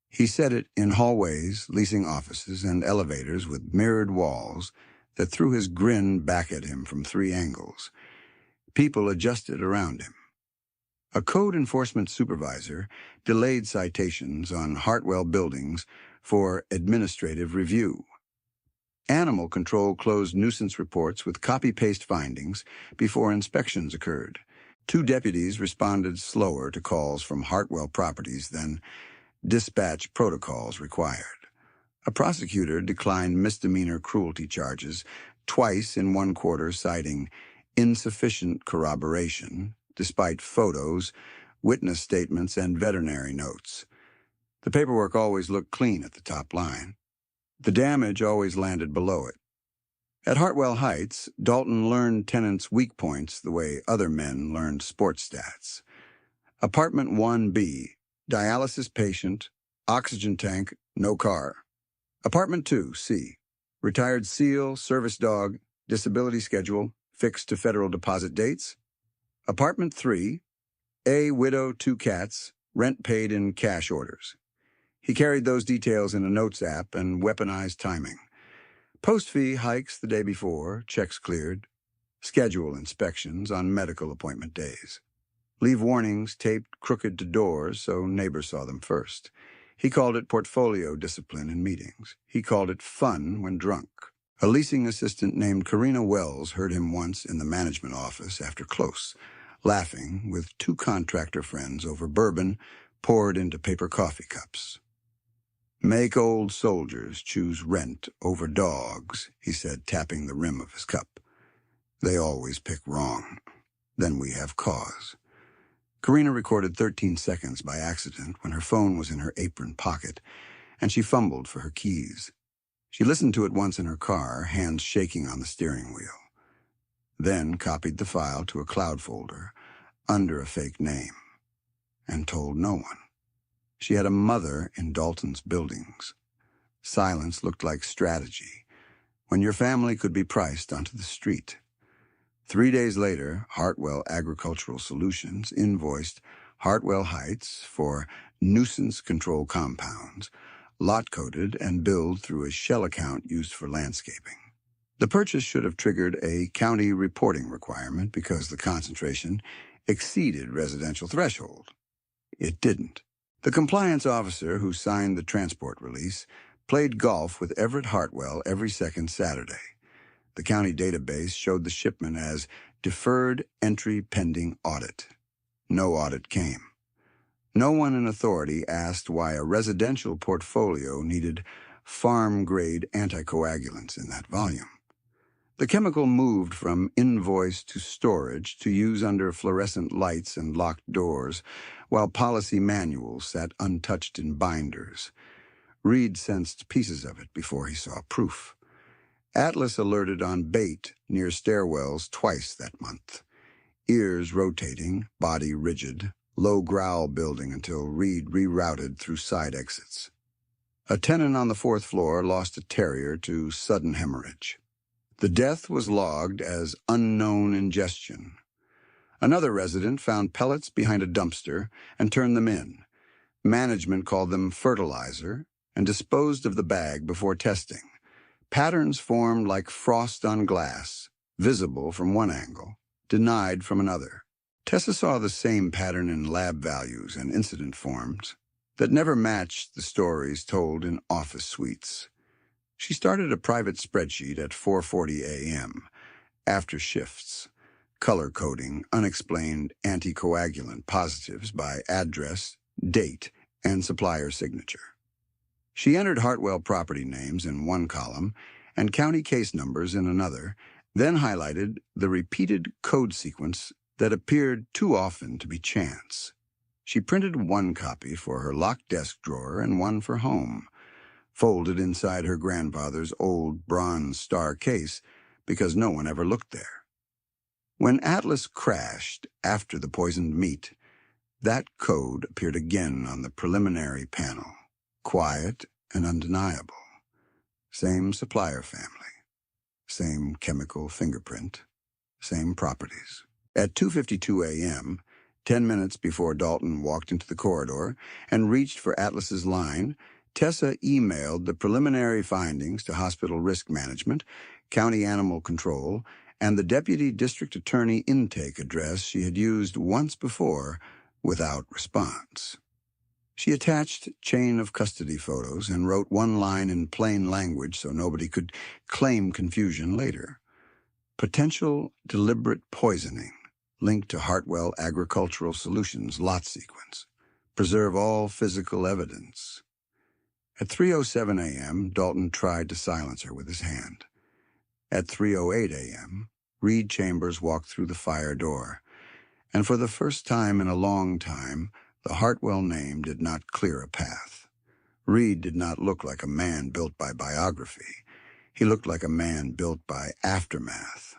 He said it in hallways, leasing offices, and elevators with mirrored walls that threw his grin back at him from 3 angles. People adjusted around him. A code enforcement supervisor delayed citations on Hartwell buildings for administrative review. Animal control closed nuisance reports with copy-paste findings before inspections occurred. 2 deputies responded slower to calls from Hartwell properties than dispatch protocols required. A prosecutor declined misdemeanor cruelty charges twice in 1 quarter, citing insufficient corroboration, despite photos, witness statements, and veterinary notes. The paperwork always looked clean at the top line. The damage always landed below it. At Hartwell Heights, Dalton learned tenants' weak points the way other men learned sports stats. Apartment 1B, dialysis patient, oxygen tank, no car. Apartment 2C, retired SEAL, service dog, disability schedule, fixed to federal deposit dates. Apartment 3, A widow, 2 cats, rent paid in cash orders. He carried those details in a notes app and weaponized timing. Post-fee hikes the day before, checks cleared. Schedule inspections on medical appointment days. Leave warnings taped crooked to doors so neighbors saw them first. He called it portfolio discipline in meetings. He called it fun when drunk. A leasing assistant named Karina Wells heard him once in the management office after close, laughing with 2 contractor friends over bourbon poured into paper coffee cups. "Make old soldiers choose rent over dogs," he said, tapping the rim of his cup. "They always pick wrong. Then we have cause." Karina recorded 13 seconds by accident when her phone was in her apron pocket, and she fumbled for her keys. She listened to it once in her car, hands shaking on the steering wheel. Then copied the file to a cloud folder under a fake name and told no one. She had a mother in Dalton's buildings. Silence looked like strategy when your family could be priced onto the street. 3 days later, Hartwell Agricultural Solutions invoiced Hartwell Heights for nuisance control compounds, lot-coded and billed through a shell account used for landscaping. The purchase should have triggered a county reporting requirement because the concentration exceeded residential threshold. It didn't. The compliance officer who signed the transport release played golf with Everett Hartwell every second Saturday. The county database showed the shipment as deferred entry pending audit. No audit came. No one in authority asked why a residential portfolio needed farm-grade anticoagulants in that volume. The chemical moved from invoice to storage to use under fluorescent lights and locked doors, while policy manuals sat untouched in binders. Reed sensed pieces of it before he saw proof. Atlas alerted on bait near stairwells twice that month. Ears rotating, body rigid, low growl building until Reed rerouted through side exits. A tenant on the 4th floor lost a terrier to sudden hemorrhage. The death was logged as unknown ingestion. Another resident found pellets behind a dumpster and turned them in. Management called them fertilizer and disposed of the bag before testing. Patterns formed like frost on glass, visible from one angle, denied from another. Tessa saw the same pattern in lab values and incident forms that never matched the stories told in office suites. She started a private spreadsheet at 4:40 a.m., after shifts, color-coding unexplained anticoagulant positives by address, date, and supplier signature. She entered Hartwell property names in one column and county case numbers in another, then highlighted the repeated code sequence that appeared too often to be chance. She printed one copy for her locked desk drawer and one for home, folded inside her grandfather's old bronze star case because no one ever looked there. When Atlas crashed after the poisoned meat, that code appeared again on the preliminary panel. Quiet and undeniable. Same supplier family. Same chemical fingerprint. Same properties. At 2:52 a.m., 10 minutes before Dalton walked into the corridor and reached for Atlas's line, Tessa emailed the preliminary findings to Hospital Risk Management, County Animal Control, and the Deputy District Attorney intake address she had used once before without response. She attached chain of custody photos and wrote one line in plain language so nobody could claim confusion later. Potential deliberate poisoning linked to Hartwell Agricultural Solutions lot sequence. Preserve all physical evidence. At 3:07 a.m., Dalton tried to silence her with his hand. At 3:08 a.m., Reed Chambers walked through the fire door. And for the first time in a long time, the Hartwell name did not clear a path. Reed did not look like a man built by biography. He looked like a man built by aftermath.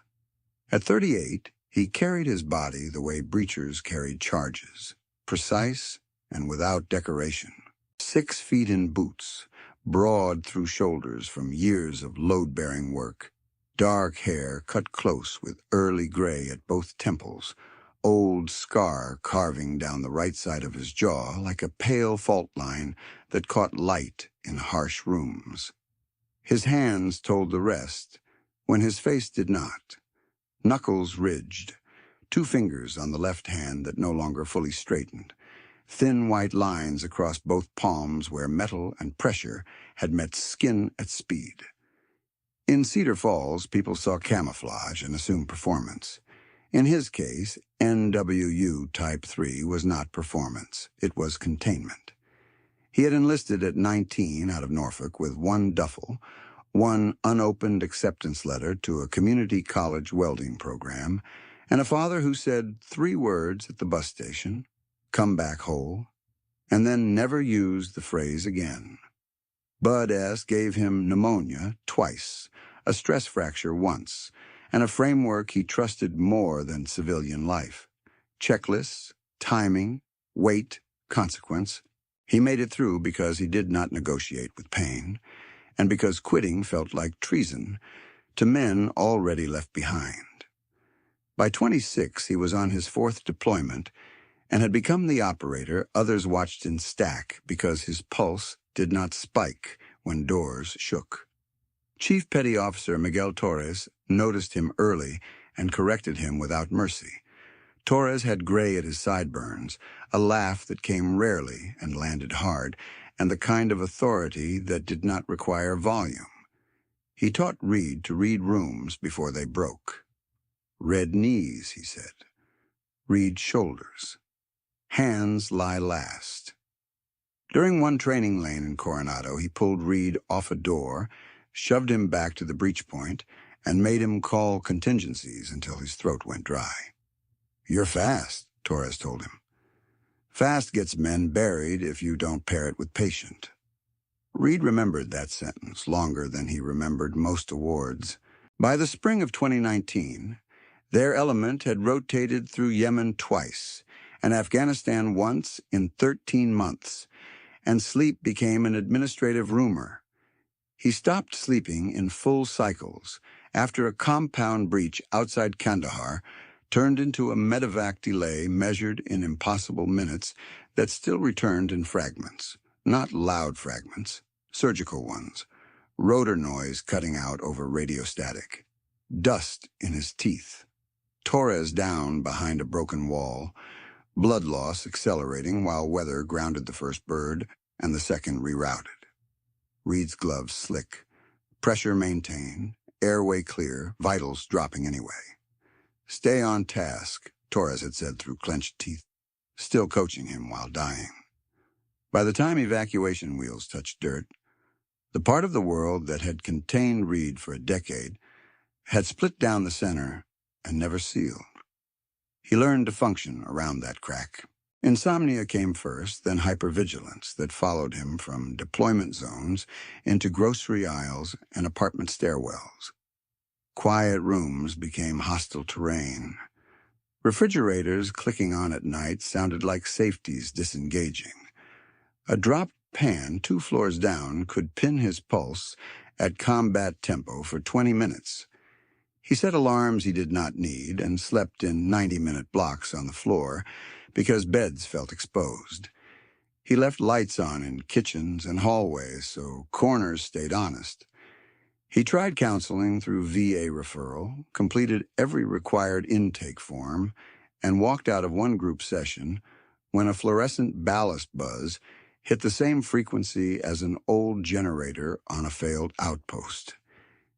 At 38, he carried his body the way breachers carried charges, precise and without decoration. 6 feet in boots, broad through shoulders from years of load-bearing work, dark hair cut close with early gray at both temples, old scar carving down the right side of his jaw like a pale fault line that caught light in harsh rooms. His hands told the rest, when his face did not. Knuckles ridged, 2 fingers on the left hand that no longer fully straightened, thin white lines across both palms where metal and pressure had met skin at speed. In Cedar Falls, people saw camouflage and assumed performance. In his case, NWU Type 3 was not performance, it was containment. He had enlisted at 19 out of Norfolk with 1 duffel, 1 unopened acceptance letter to a community college welding program, and a father who said 3 words at the bus station, "Come back whole," and then never used the phrase again. Bud S. gave him pneumonia twice, a stress fracture once, and a framework he trusted more than civilian life. Checklists, timing, weight, consequence. He made it through because he did not negotiate with pain, and because quitting felt like treason to men already left behind. By 26, he was on his 4th deployment and had become the operator others watched in stack because his pulse did not spike when doors shook. Chief Petty Officer Miguel Torres noticed him early and corrected him without mercy. Torres had gray at his sideburns, a laugh that came rarely and landed hard, and the kind of authority that did not require volume. He taught Reed to read rooms before they broke. "Red knees," he said. "Read shoulders. Hands lie last." During one training lane in Coronado, he pulled Reed off a door, shoved him back to the breach point, and made him call contingencies until his throat went dry. "You're fast," Torres told him. "Fast gets men buried if you don't pair it with patient." Reed remembered that sentence longer than he remembered most awards. By the spring of 2019, their element had rotated through Yemen twice, and Afghanistan once in 13 months, and sleep became an administrative rumor. He stopped sleeping in full cycles after a compound breach outside Kandahar turned into a medevac delay measured in impossible minutes that still returned in fragments, not loud fragments, surgical ones, rotor noise cutting out over radio static, dust in his teeth, Torres down behind a broken wall, blood loss accelerating while weather grounded the first bird and the second rerouted. Reed's gloves slick, pressure maintained, airway clear, vitals dropping anyway. "Stay on task," Torres had said through clenched teeth, still coaching him while dying. By the time evacuation wheels touched dirt, the part of the world that had contained Reed for a decade had split down the center and never sealed. He learned to function around that crack. Insomnia came first, then hypervigilance that followed him from deployment zones into grocery aisles and apartment stairwells. Quiet rooms became hostile terrain. Refrigerators clicking on at night sounded like safeties disengaging. A dropped pan 2 floors down could pin his pulse at combat tempo for 20 minutes. He set alarms he did not need and slept in 90-minute blocks on the floor because beds felt exposed. He left lights on in kitchens and hallways so corners stayed honest. He tried counseling through VA referral, completed every required intake form, and walked out of one group session when a fluorescent ballast buzz hit the same frequency as an old generator on a failed outpost.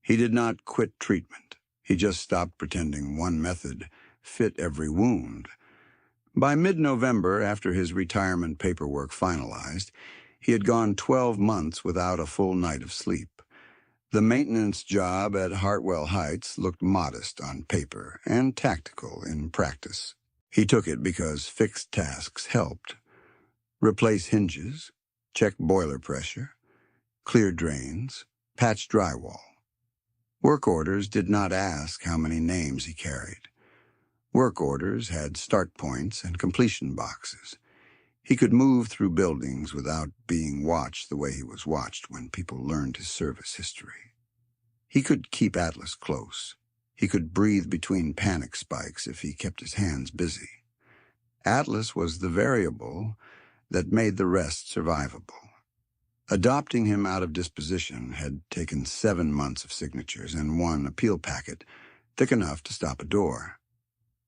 He did not quit treatment. He just stopped pretending one method fit every wound. By mid-November, after his retirement paperwork finalized, he had gone 12 months without a full night of sleep. The maintenance job at Hartwell Heights looked modest on paper and tactical in practice. He took it because fixed tasks helped. Replace hinges, check boiler pressure, clear drains, patch drywall. Work orders did not ask how many names he carried. Work orders had start points and completion boxes. He could move through buildings without being watched the way he was watched when people learned his service history. He could keep Atlas close. He could breathe between panic spikes if he kept his hands busy. Atlas was the variable that made the rest survivable. Adopting him out of disposition had taken 7 months of signatures and 1 appeal packet, thick enough to stop a door.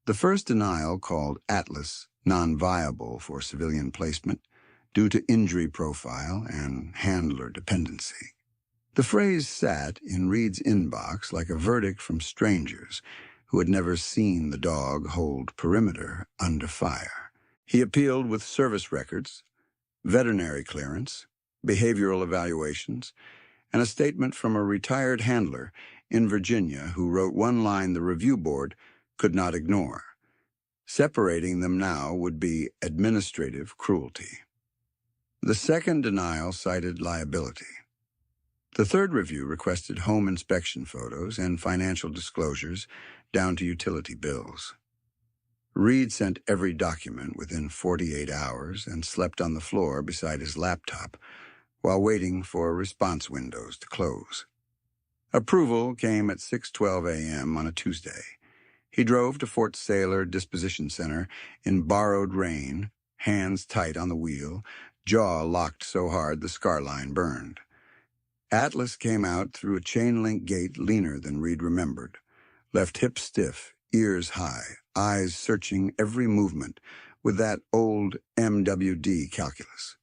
The first denial, called Atlas non-viable for civilian placement due to injury profile and handler dependency. The phrase sat in Reed's inbox like a verdict from strangers who had never seen the dog hold perimeter under fire. He appealed with service records, veterinary clearance, behavioral evaluations, and a statement from a retired handler in Virginia who wrote one line the review board could not ignore. Separating them now would be administrative cruelty. The second denial cited liability. The third review requested home inspection photos and financial disclosures down to utility bills. Reed sent every document within 48 hours and slept on the floor beside his laptop while waiting for response windows to close. Approval came at 6:12 a.m. on a Tuesday. He drove to Fort Sailor Disposition Center in borrowed rain, hands tight on the wheel, jaw locked so hard the scar line burned. Atlas came out through a chain-link gate leaner than Reed remembered, left hips stiff, ears high, eyes searching every movement with that old MWD calculus.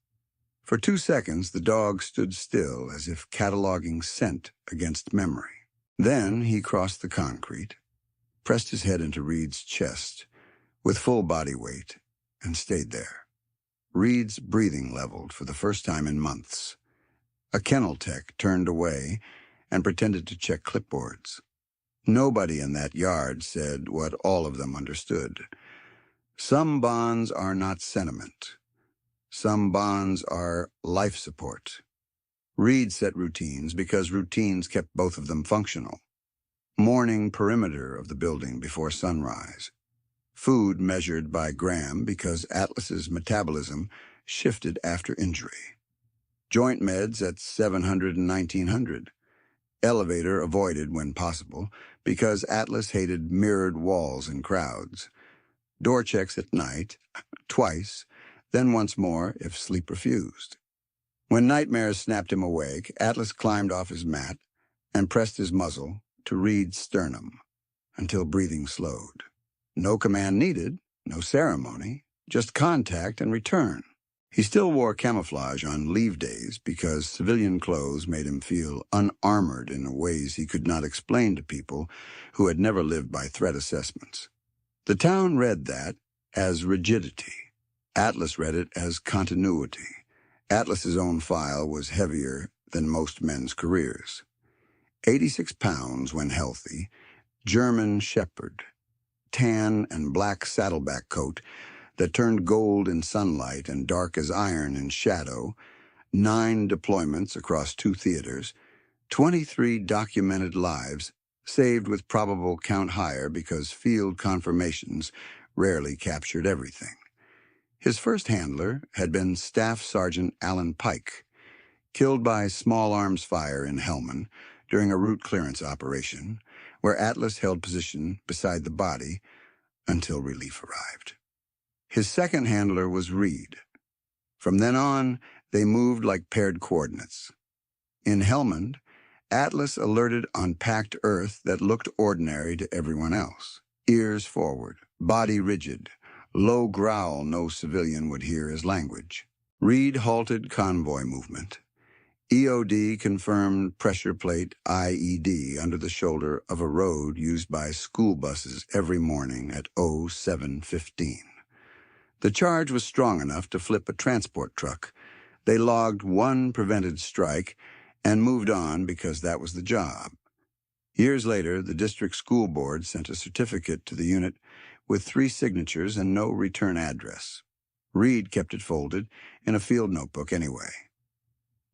For 2 seconds, the dog stood still as if cataloging scent against memory. Then he crossed the concrete, pressed his head into Reed's chest with full body weight, and stayed there. Reed's breathing leveled for the first time in months. A kennel tech turned away and pretended to check clipboards. Nobody in that yard said what all of them understood. Some bonds are not sentiment. Some bonds are life support. Reed set routines because routines kept both of them functional. Morning perimeter of the building before sunrise. Food measured by gram because Atlas's metabolism shifted after injury. Joint meds at 700 and 1900. Elevator avoided when possible because Atlas hated mirrored walls and crowds. Door checks at night, twice, then once more if sleep refused. When nightmares snapped him awake, Atlas climbed off his mat and pressed his muzzle to Reed's sternum until breathing slowed. No command needed, no ceremony, just contact and return. He still wore camouflage on leave days because civilian clothes made him feel unarmored in ways he could not explain to people who had never lived by threat assessments. The town read that as rigidity. Atlas read it as continuity. Atlas's own file was heavier than most men's careers. 86 pounds when healthy, German shepherd, tan and black saddleback coat that turned gold in sunlight and dark as iron in shadow, 9 deployments across 2 theaters, 23 documented lives, saved with probable count higher because field confirmations rarely captured everything. His first handler had been Staff Sergeant Alan Pike, killed by small arms fire in Helmand during a route clearance operation, where Atlas held position beside the body until relief arrived. His second handler was Reed. From then on, they moved like paired coordinates. In Helmand, Atlas alerted on packed earth that looked ordinary to everyone else. Ears forward, body rigid, low growl no civilian would hear as language. Reed halted convoy movement. EOD confirmed pressure plate IED under the shoulder of a road used by school buses every morning at 07:15. The charge was strong enough to flip a transport truck. They logged 1 prevented strike and moved on because that was the job. Years later, the district school board sent a certificate to the unit with 3 signatures and no return address. Reed kept it folded in a field notebook anyway.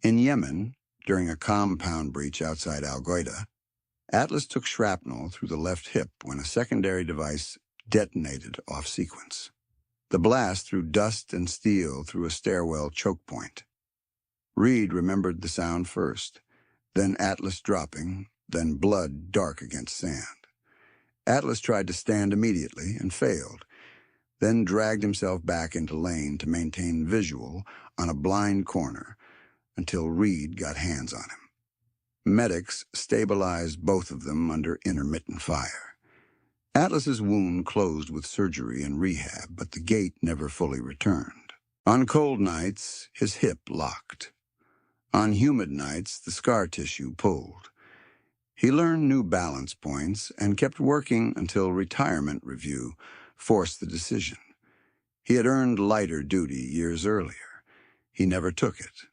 In Yemen, during a compound breach outside Al Qaeda, Atlas took shrapnel through the left hip when a secondary device detonated off sequence. The blast threw dust and steel through a stairwell choke point. Reed remembered the sound first, then Atlas dropping, then blood dark against sand. Atlas tried to stand immediately and failed, then dragged himself back into lane to maintain visual on a blind corner until Reed got hands on him. Medics stabilized both of them under intermittent fire. Atlas's wound closed with surgery and rehab, but the gait never fully returned. On cold nights, his hip locked. On humid nights, the scar tissue pulled. He learned new balance points and kept working until retirement review forced the decision. He had earned lighter duty years earlier. He never took it.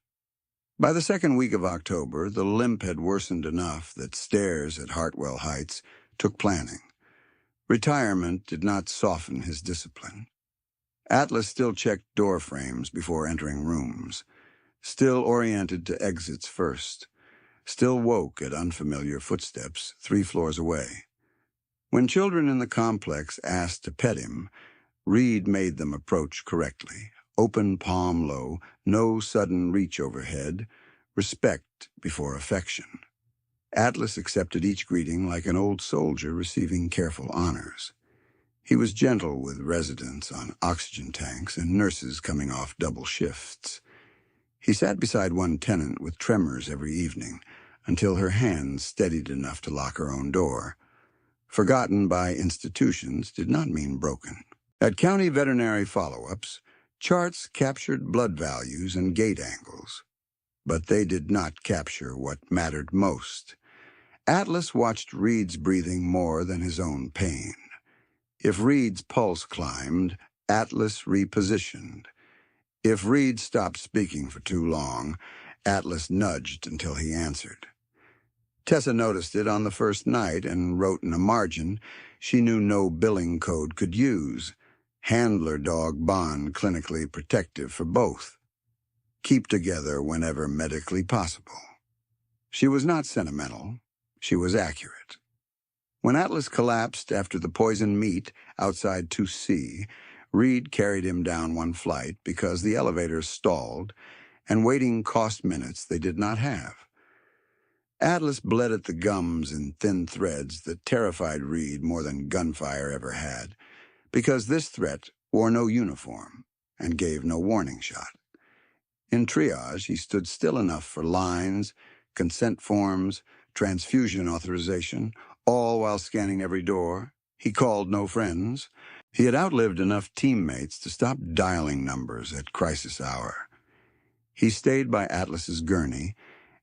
By the second week of October, the limp had worsened enough that stairs at Hartwell Heights took planning. Retirement did not soften his discipline. Atlas still checked door frames before entering rooms, still oriented to exits first, still woke at unfamiliar footsteps 3 floors away. When children in the complex asked to pet him, Reed made them approach correctly, open palm low, no sudden reach overhead, respect before affection. Atlas accepted each greeting like an old soldier receiving careful honors. He was gentle with residents on oxygen tanks and nurses coming off double shifts. He sat beside one tenant with tremors every evening until her hands steadied enough to lock her own door. Forgotten by institutions did not mean broken. At county veterinary follow-ups, charts captured blood values and gait angles, but they did not capture what mattered most. Atlas watched Reed's breathing more than his own pain. If Reed's pulse climbed, Atlas repositioned. If Reed stopped speaking for too long, Atlas nudged until he answered. Tessa noticed it on the first night and wrote in a margin she knew no billing code could use. Handler dog bond clinically protective for both. Keep together whenever medically possible. She was not sentimental. She was accurate. When Atlas collapsed after the poisoned meat outside 2C, Reed carried him down one flight because the elevator stalled and waiting cost minutes they did not have. Atlas bled at the gums in thin threads that terrified Reed more than gunfire ever had, because this threat wore no uniform and gave no warning shot. In triage, he stood still enough for lines, consent forms, transfusion authorization, all while scanning every door. He called no friends. He had outlived enough teammates to stop dialing numbers at crisis hour. He stayed by Atlas's gurney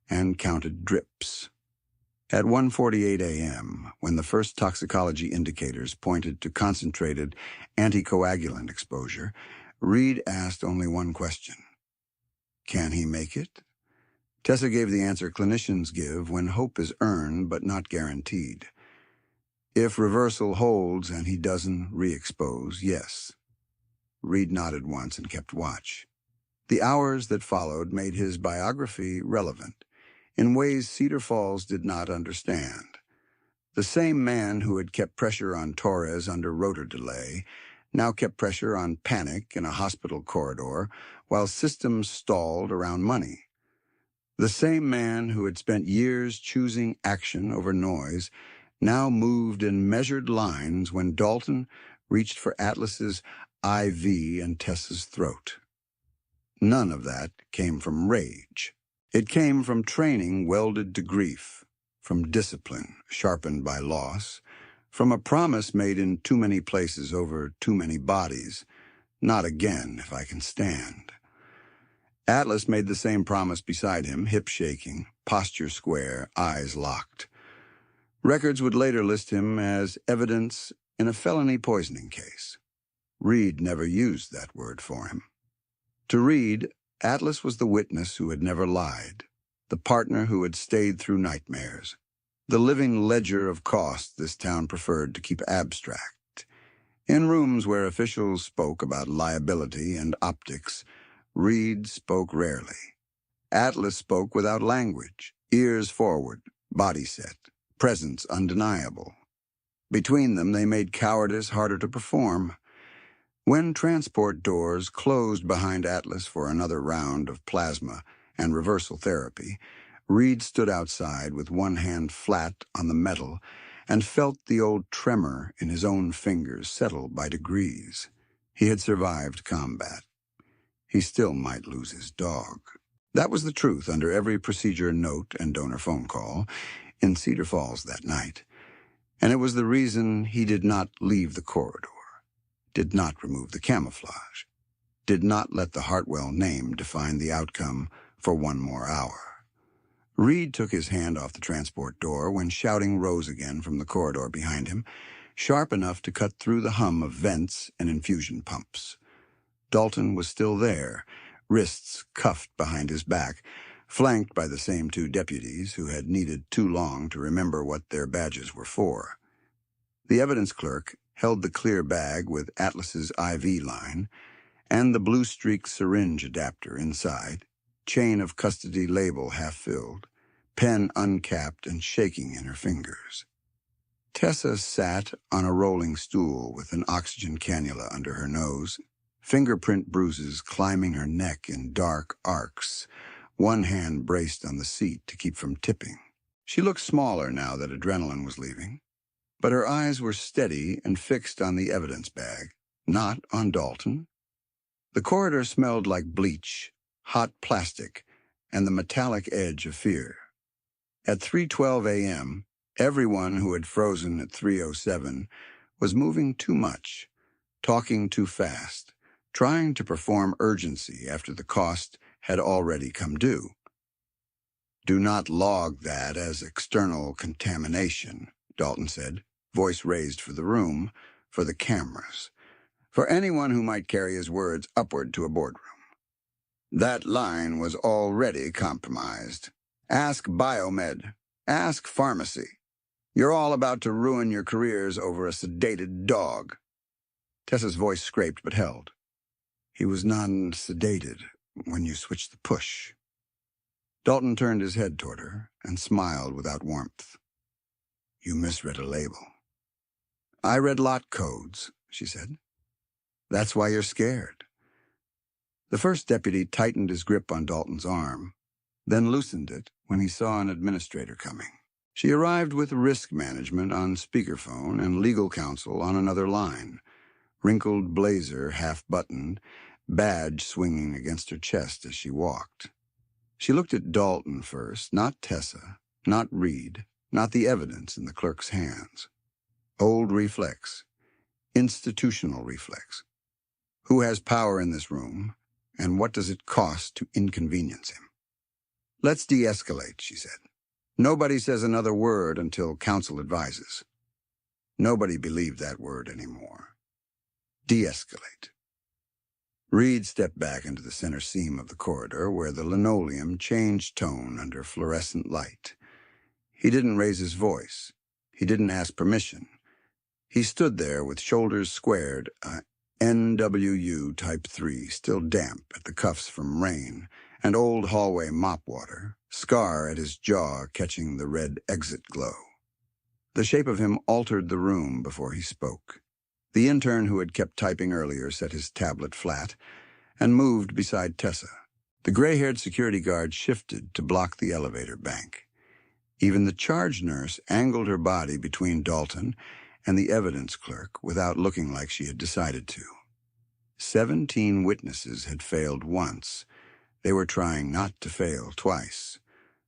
and counted drips. At 1:48 a.m., when the first toxicology indicators pointed to concentrated anticoagulant exposure, Reed asked only one question. Can he make it? Tessa gave the answer clinicians give when hope is earned but not guaranteed. If reversal holds and he doesn't re-expose, yes. Reed nodded once and kept watch. The hours that followed made his biography relevant in ways Cedar Falls did not understand. The same man who had kept pressure on Torres under rotor delay now kept pressure on panic in a hospital corridor while systems stalled around money. The same man who had spent years choosing action over noise now moved in measured lines when Dalton reached for Atlas's IV and Tessa's throat. None of that came from rage. It came from training welded to grief, from discipline sharpened by loss, from a promise made in too many places over too many bodies, not again if I can stand. Atlas made the same promise beside him, hip shaking, posture square, eyes locked. Records would later list him as evidence in a felony poisoning case. Reed never used that word for him. To Reed, Atlas was the witness who had never lied, the partner who had stayed through nightmares, the living ledger of cost this town preferred to keep abstract. In rooms where officials spoke about liability and optics, Reed spoke rarely. Atlas spoke without language, ears forward, body set, presence undeniable. Between them, they made cowardice harder to perform. When transport doors closed behind Atlas for another round of plasma and reversal therapy, Reed stood outside with one hand flat on the metal and felt the old tremor in his own fingers settle by degrees. He had survived combat. He still might lose his dog. That was the truth under every procedure note and donor phone call in Cedar Falls that night. And it was the reason he did not leave the corridor, did not remove the camouflage, did not let the Hartwell name define the outcome for one more hour. Reed took his hand off the transport door when shouting rose again from the corridor behind him, sharp enough to cut through the hum of vents and infusion pumps. Dalton was still there, wrists cuffed behind his back, flanked by the same two deputies who had needed too long to remember what their badges were for. The evidence clerk held the clear bag with Atlas's IV line and the blue-streaked syringe adapter inside, chain of custody label half-filled, pen uncapped and shaking in her fingers. Tessa sat on a rolling stool with an oxygen cannula under her nose, fingerprint bruises climbing her neck in dark arcs, one hand braced on the seat to keep from tipping. She looked smaller now that adrenaline was leaving, but her eyes were steady and fixed on the evidence bag, not on Dalton. The corridor smelled like bleach, hot plastic, and the metallic edge of fear. At 3:12 a.m., everyone who had frozen at 3:07 was moving too much, talking too fast, trying to perform urgency after the cost had already come due. "Do not log that as external contamination," Dalton said, voice raised for the room, for the cameras, for anyone who might carry his words upward to a boardroom. That line was already compromised. Ask Biomed. Ask Pharmacy. You're all about to ruin your careers over a sedated dog. Tessa's voice scraped but held. He was non-sedated when you switched the push. Dalton turned his head toward her and smiled without warmth. You misread a label. I read lot codes, she said. That's why you're scared. The first deputy tightened his grip on Dalton's arm, then loosened it when he saw an administrator coming. She arrived with risk management on speakerphone and legal counsel on another line, wrinkled blazer half-buttoned, badge swinging against her chest as she walked. She looked at Dalton first, not Tessa, not Reed, not the evidence in the clerk's hands. Old reflex, institutional reflex. Who has power in this room, and what does it cost to inconvenience him? Let's de-escalate, she said. Nobody says another word until counsel advises. Nobody believed that word anymore. De-escalate. Reed stepped back into the center seam of the corridor where the linoleum changed tone under fluorescent light. He didn't raise his voice. He didn't ask permission. He stood there with shoulders squared, NWU Type 3 still damp at the cuffs from rain, and old hallway mop water, scar at his jaw catching the red exit glow. The shape of him altered the room before he spoke. The intern who had kept typing earlier set his tablet flat and moved beside Tessa. The gray-haired security guard shifted to block the elevator bank. Even the charge nurse angled her body between Dalton and the evidence clerk without looking like she had decided to. 17 witnesses had failed once. They were trying not to fail twice.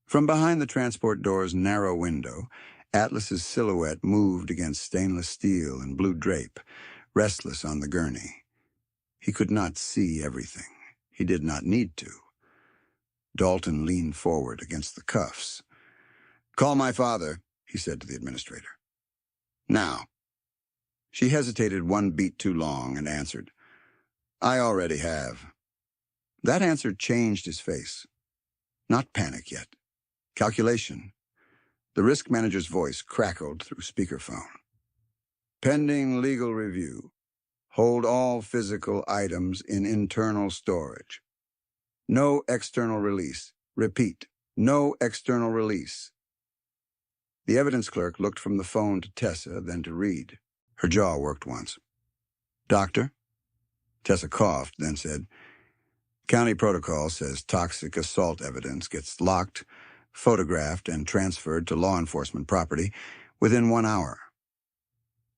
From behind the transport door's narrow window, Atlas's silhouette moved against stainless steel and blue drape, restless on the gurney. He could not see everything. He did not need to. Dalton leaned forward against the cuffs. Call my father, he said to the administrator. Now. She hesitated one beat too long and answered, I already have. That answer changed his face. Not panic yet. Calculation. The risk manager's voice crackled through speakerphone. Pending legal review. Hold all physical items in internal storage. No external release. Repeat, no external release. The evidence clerk looked from the phone to Tessa, then to Reed. Her jaw worked once. Doctor? Tessa coughed, then said, County protocol says toxic assault evidence gets locked, photographed, and transferred to law enforcement property within 1 hour.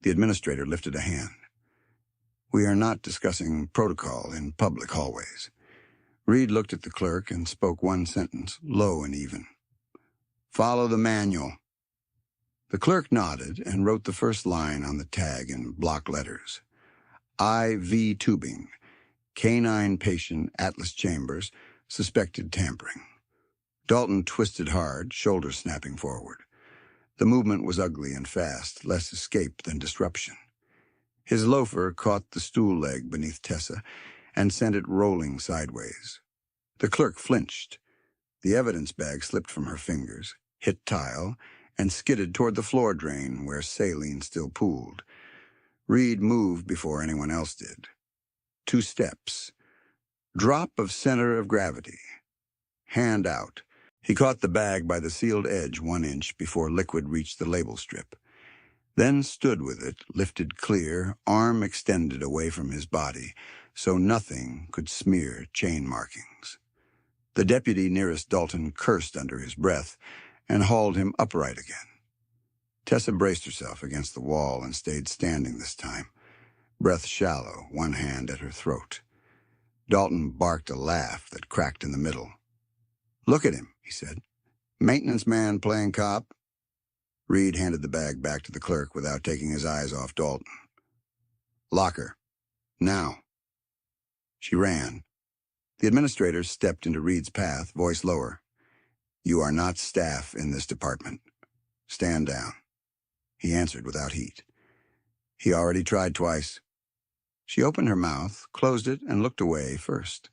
The administrator lifted a hand. We are not discussing protocol in public hallways. Reed looked at the clerk and spoke one sentence, low and even. Follow the manual. The clerk nodded and wrote the first line on the tag in block letters. IV tubing. Canine patient, Atlas Chambers, suspected tampering. Dalton twisted hard, shoulders snapping forward. The movement was ugly and fast, less escape than disruption. His loafer caught the stool leg beneath Tessa and sent it rolling sideways. The clerk flinched. The evidence bag slipped from her fingers, hit tile, and skidded toward the floor drain where saline still pooled. Reed moved before anyone else did. 2 steps. Drop of center of gravity. Hand out. He caught the bag by the sealed edge 1 inch before liquid reached the label strip. Then stood with it, lifted clear, arm extended away from his body, so nothing could smear chain markings. The deputy nearest Dalton cursed under his breath and hauled him upright again. Tessa braced herself against the wall and stayed standing this time, breath shallow, one hand at her throat. Dalton barked a laugh that cracked in the middle. Look at him, he said. Maintenance man playing cop. Reed handed the bag back to the clerk without taking his eyes off Dalton. Locker. Now. She ran. The administrator stepped into Reed's path, voice lower. You are not staff in this department. Stand down. He answered without heat. He already tried twice. She opened her mouth, closed it, and looked away first.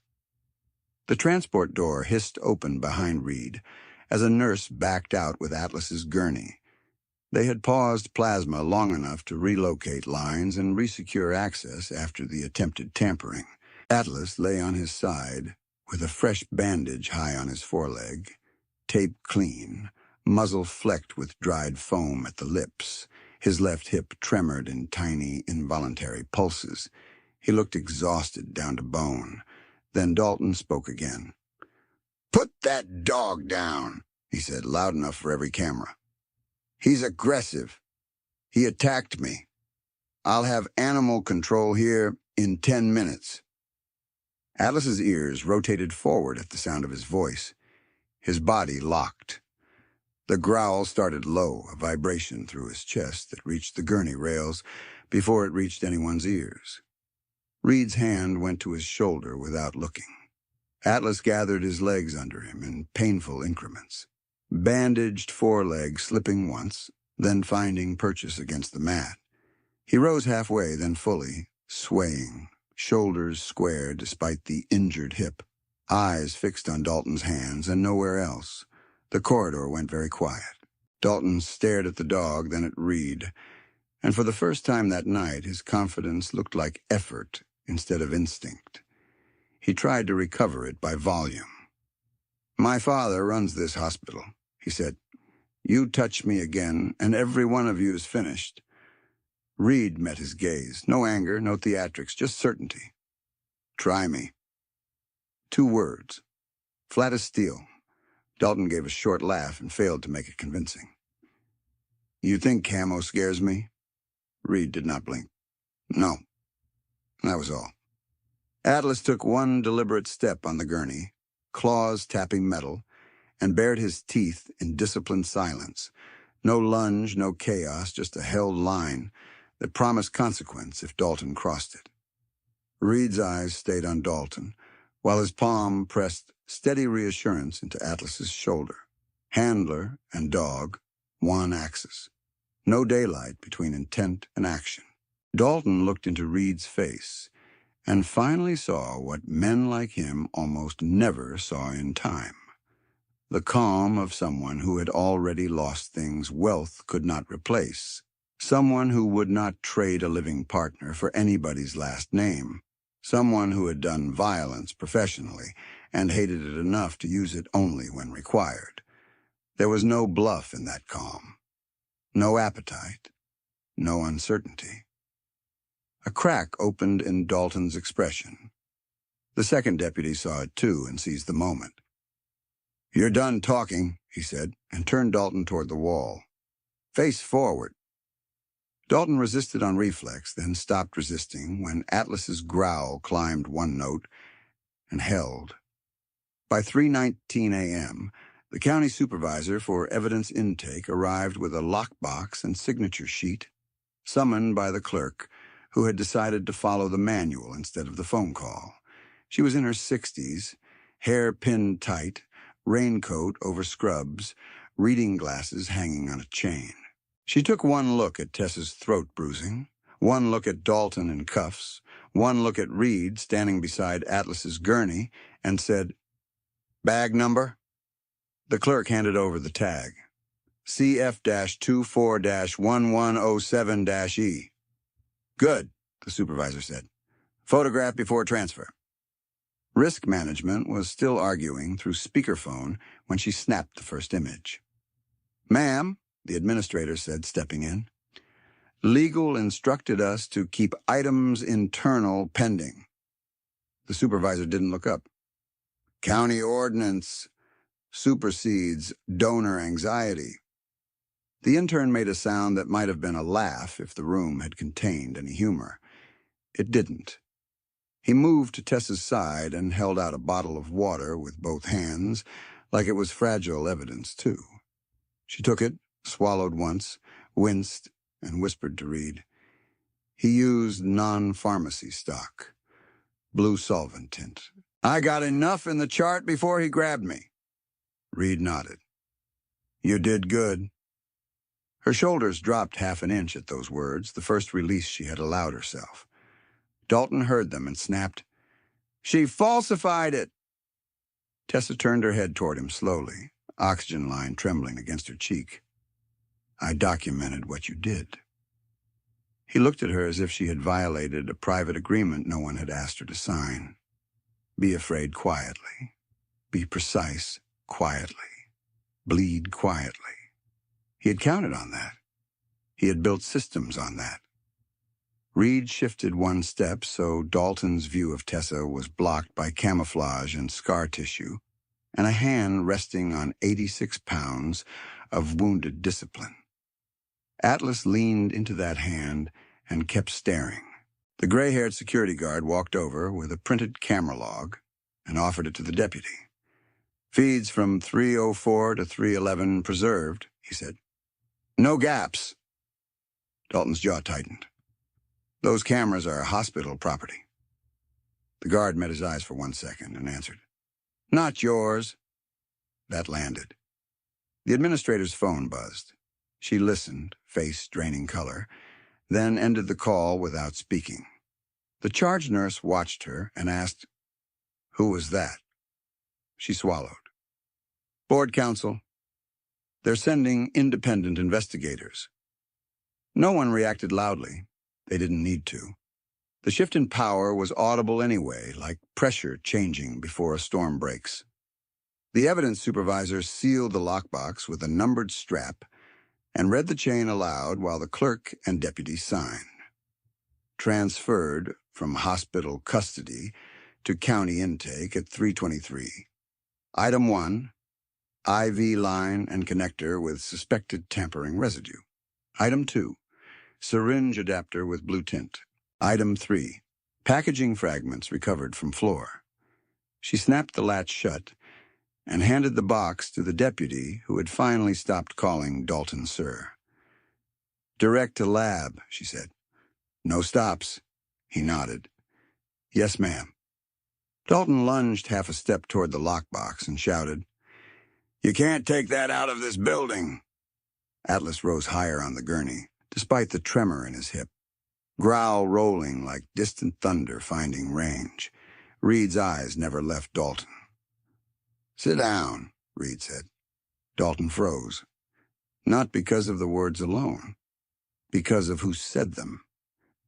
The transport door hissed open behind Reed as a nurse backed out with Atlas's gurney. They had paused plasma long enough to relocate lines and resecure access after the attempted tampering. Atlas lay on his side, with a fresh bandage high on his foreleg, tape clean, muzzle flecked with dried foam at the lips. His left hip tremored in tiny, involuntary pulses. He looked exhausted down to bone. Then Dalton spoke again. Put that dog down, he said, loud enough for every camera. He's aggressive. He attacked me. I'll have animal control here in 10 minutes. Atlas's ears rotated forward at the sound of his voice. His body locked. The growl started low, a vibration through his chest that reached the gurney rails before it reached anyone's ears. Reed's hand went to his shoulder without looking. Atlas gathered his legs under him in painful increments. Bandaged foreleg slipping once, then finding purchase against the mat. He rose halfway, then fully, swaying, shoulders square despite the injured hip, eyes fixed on Dalton's hands and nowhere else. The corridor went very quiet. Dalton stared at the dog, then at Reed, and for the first time that night his confidence looked like effort instead of instinct. He tried to recover it by volume. My father runs this hospital, he said. You touch me again, and every one of you is finished. Reed met his gaze. No anger, no theatrics, just certainty. Try me. 2 words. Flat as steel. Dalton gave a short laugh and failed to make it convincing. You think camo scares me? Reed did not blink. No. That was all. Atlas took one deliberate step on the gurney, claws tapping metal, and bared his teeth in disciplined silence. No lunge, no chaos, just a held line that promised consequence if Dalton crossed it. Reed's eyes stayed on Dalton, while his palm pressed steady reassurance into Atlas's shoulder. Handler and dog, one axis. No daylight between intent and action. Dalton looked into Reed's face and finally saw what men like him almost never saw in time. The calm of someone who had already lost things wealth could not replace, Someone who would not trade a living partner for anybody's last name. Someone who had done violence professionally and hated it enough to use it only when required. There was no bluff in that calm. No appetite. No uncertainty. A crack opened in Dalton's expression. The second deputy saw it too and seized the moment. "You're done talking," he said, and turned Dalton toward the wall. "Face forward." Dalton resisted on reflex, then stopped resisting when Atlas's growl climbed one note and held. By 3:19 a.m., the county supervisor for evidence intake arrived with a lockbox and signature sheet, summoned by the clerk, who had decided to follow the manual instead of the phone call. She was in her 60s, hair pinned tight, raincoat over scrubs, reading glasses hanging on a chain. She took one look at Tessa's throat bruising, one look at Dalton in cuffs, one look at Reed standing beside Atlas's gurney, and said, "Bag number?" The clerk handed over the tag. CF-24-1107-E. "Good," the supervisor said. "Photograph before transfer." Risk management was still arguing through speakerphone when she snapped the first image. "Ma'am," the administrator said, stepping in, "legal instructed us to keep items internal pending." The supervisor didn't look up. "County ordinance supersedes donor anxiety." The intern made a sound that might have been a laugh if the room had contained any humor. It didn't. He moved to Tessa's side and held out a bottle of water with both hands, like it was fragile evidence, too. She took it, swallowed once, winced, and whispered to Reed. He used non-pharmacy stock. Blue solvent tint. "I got enough in the chart before he grabbed me." Reed nodded. "You did good." Her shoulders dropped half an inch at those words, the first release she had allowed herself. Dalton heard them and snapped, "She falsified it!" Tessa turned her head toward him slowly, oxygen line trembling against her cheek. "I documented what you did." He looked at her as if she had violated a private agreement no one had asked her to sign. Be afraid quietly. Be precise quietly. Bleed quietly. He had counted on that. He had built systems on that. Reed shifted one step so Dalton's view of Tessa was blocked by camouflage and scar tissue, and a hand resting on 86 pounds of wounded discipline. Atlas leaned into that hand and kept staring. The gray-haired security guard walked over with a printed camera log and offered it to the deputy. "Feeds from 3:04 to 3:11 preserved," he said. "No gaps." Dalton's jaw tightened. "Those cameras are hospital property." The guard met his eyes for 1 second and answered, "Not yours." That landed. The administrator's phone buzzed. She listened, face draining color, then ended the call without speaking. The charge nurse watched her and asked, "Who was that?" She swallowed. "Board counsel. They're sending independent investigators." No one reacted loudly. They didn't need to. The shift in power was audible anyway, like pressure changing before a storm breaks. The evidence supervisor sealed the lockbox with a numbered strap and read the chain aloud while the clerk and deputy signed. Transferred from hospital custody to county intake at 3:23. Item 1, IV line and connector with suspected tampering residue. Item 2, syringe adapter with blue tint. Item 3, packaging fragments recovered from floor. She snapped the latch shut and handed the box to the deputy who had finally stopped calling Dalton sir. "Direct to lab," she said. "No stops." He nodded. "Yes, ma'am." Dalton lunged half a step toward the lockbox and shouted, "You can't take that out of this building." Atlas rose higher on the gurney, despite the tremor in his hip. Growl rolling like distant thunder finding range. Reed's eyes never left Dalton. "Sit down," Reed said. Dalton froze. Not because of the words alone. Because of who said them.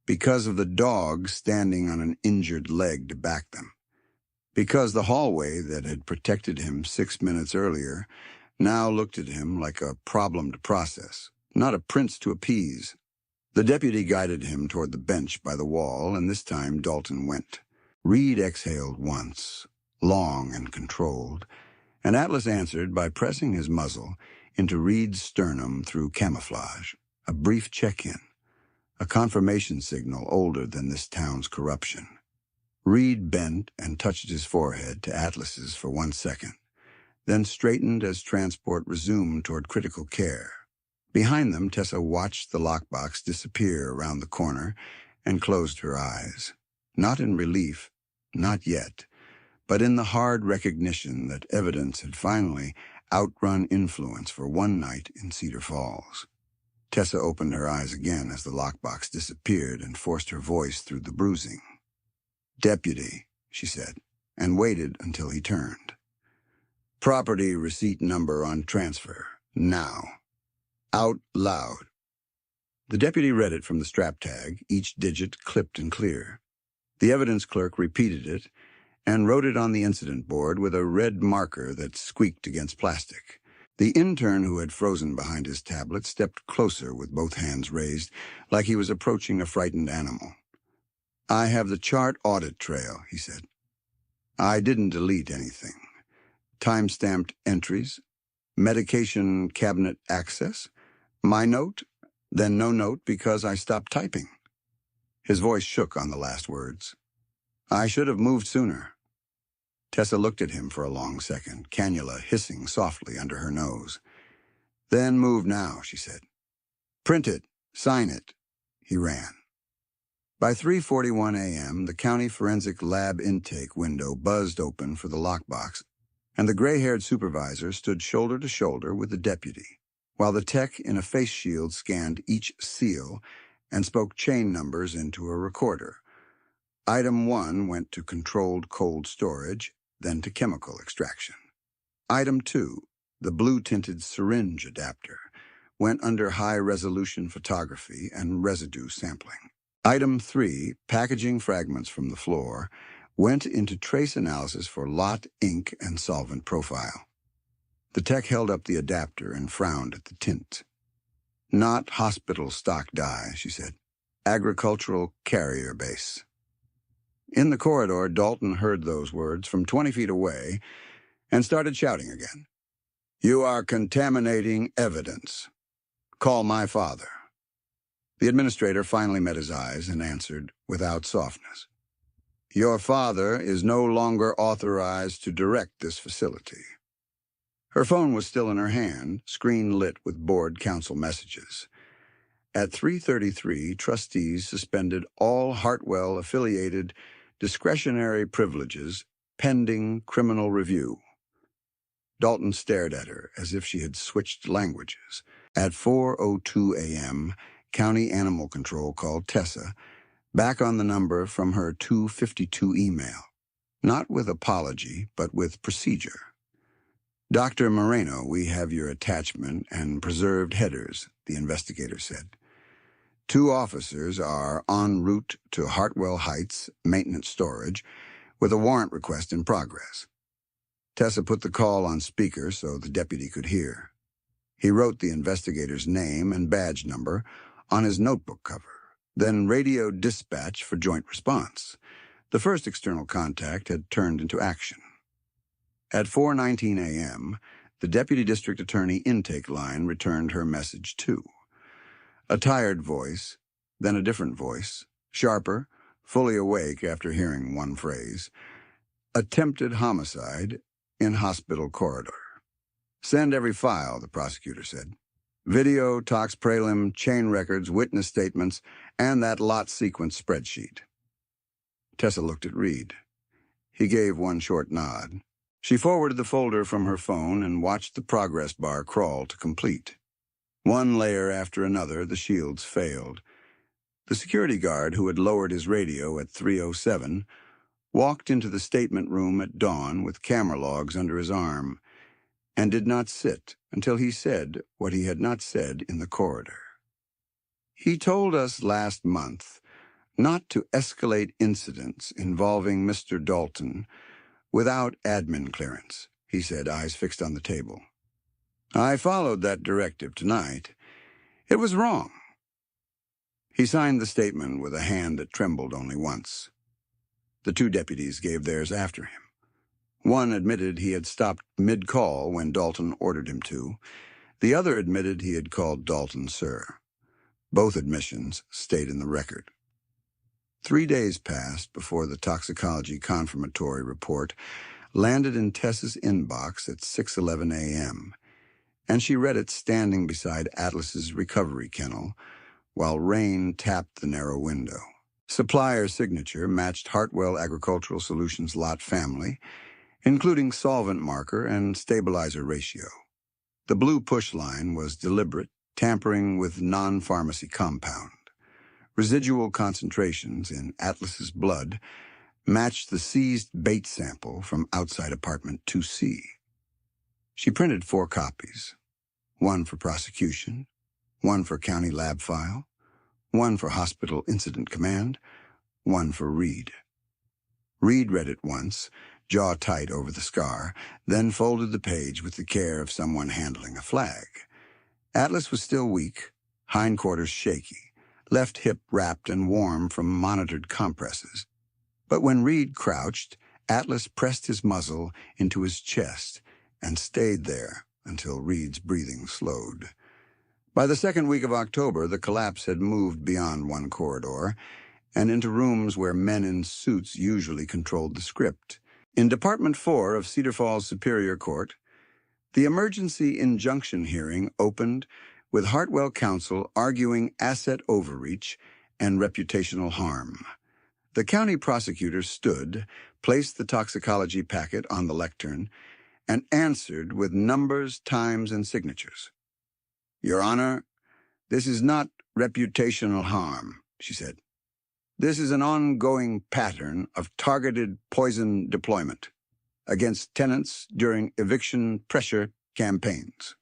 Because of the dog standing on an injured leg to back them. Because the hallway that had protected him 6 minutes earlier now looked at him like a problem to process, not a prince to appease. The deputy guided him toward the bench by the wall, and this time Dalton went. Reed exhaled once, long and controlled, and Atlas answered by pressing his muzzle into Reed's sternum through camouflage, a brief check-in, a confirmation signal older than this town's corruption. Reed bent and touched his forehead to Atlas's for 1 second, then straightened as transport resumed toward critical care. Behind them, Tessa watched the lockbox disappear around the corner and closed her eyes. Not in relief, not yet, but in the hard recognition that evidence had finally outrun influence for one night in Cedar Falls. Tessa opened her eyes again as the lockbox disappeared and forced her voice through the bruising. "Deputy," she said, and waited until he turned. "Property receipt number on transfer. Now. Out loud." The deputy read it from the strap tag, each digit clipped and clear. The evidence clerk repeated it and wrote it on the incident board with a red marker that squeaked against plastic. The intern who had frozen behind his tablet stepped closer with both hands raised, like he was approaching a frightened animal. "I have the chart audit trail," he said. "I didn't delete anything. Time-stamped entries, medication cabinet access, my note, then no note because I stopped typing." His voice shook on the last words. "I should have moved sooner." Tessa looked at him for a long second, cannula hissing softly under her nose. "Then move now," she said. "Print it. Sign it." He ran. By 3:41 a.m., the county forensic lab intake window buzzed open for the lockbox, and the gray-haired supervisor stood shoulder to shoulder with the deputy, while the tech in a face shield scanned each seal and spoke chain numbers into a recorder. Item 1 went to controlled cold storage, then to chemical extraction. Item 2, the blue-tinted syringe adapter, went under high-resolution photography and residue sampling. Item 3, packaging fragments from the floor, went into trace analysis for lot, ink, and solvent profile. The tech held up the adapter and frowned at the tint. "Not hospital stock dye," she said. "Agricultural carrier base." In the corridor, Dalton heard those words from 20 feet away and started shouting again. "You are contaminating evidence. Call my father." The administrator finally met his eyes and answered without softness. "Your father is no longer authorized to direct this facility." Her phone was still in her hand, screen lit with board council messages. At 3:33, trustees suspended all Hartwell-affiliated discretionary privileges pending criminal review. Dalton stared at her as if she had switched languages. At 4:02 a.m., County Animal Control called Tessa, back on the number from her 252 email, not with apology, but with procedure. "Dr. Moreno, we have your attachment and preserved headers," the investigator said. "2 officers are en route to Hartwell Heights Maintenance Storage with a warrant request in progress." Tessa put the call on speaker so the deputy could hear. He wrote the investigator's name and badge number on his notebook cover, then radioed dispatch for joint response. The first external contact had turned into action. At 4:19 a.m., the deputy district attorney intake line returned her message too. A tired voice, then a different voice, sharper, fully awake after hearing one phrase. "Attempted homicide in hospital corridor." "Send every file," the prosecutor said. "Video, tox prelim, chain records, witness statements, and that lot sequence spreadsheet." Tessa looked at Reed. He gave one short nod. She forwarded the folder from her phone and watched the progress bar crawl to complete. One layer after another, the shields failed. The security guard, who had lowered his radio at 3:07, walked into the statement room at dawn with camera logs under his arm, and did not sit until he said what he had not said in the corridor. He told us last month not to escalate incidents involving Mr. Dalton without admin clearance, he said, eyes fixed on the table. I followed that directive tonight. It was wrong. He signed the statement with a hand that trembled only once. The two deputies gave theirs after him. One admitted he had stopped mid-call when Dalton ordered him to. The other admitted he had called Dalton sir. Both admissions stayed in the record. 3 days passed before the toxicology confirmatory report landed in Tess's inbox at 6:11 a.m., and she read it standing beside Atlas's recovery kennel while rain tapped the narrow window. Supplier's signature matched Hartwell Agricultural Solutions lot family, including solvent marker and stabilizer ratio. The blue push line was deliberate, tampering with non-pharmacy compound. Residual concentrations in Atlas's blood matched the seized bait sample from outside apartment 2C. She printed 4 copies, one for prosecution, one for county lab file, one for hospital incident command, one for Reed. Reed read it once, jaw tight over the scar, then folded the page with the care of someone handling a flag. Atlas was still weak, hindquarters shaky, left hip wrapped and warm from monitored compresses. But when Reed crouched, Atlas pressed his muzzle into his chest and stayed there until Reed's breathing slowed. By the second week of October, the collapse had moved beyond one corridor and into rooms where men in suits usually controlled the script. In Department 4 of Cedar Falls Superior Court, the emergency injunction hearing opened with Hartwell counsel arguing asset overreach and reputational harm. The county prosecutor stood, placed the toxicology packet on the lectern, and answered with numbers, times, and signatures. Your Honor, this is not reputational harm, she said. This is an ongoing pattern of targeted poison deployment against tenants during eviction pressure campaigns.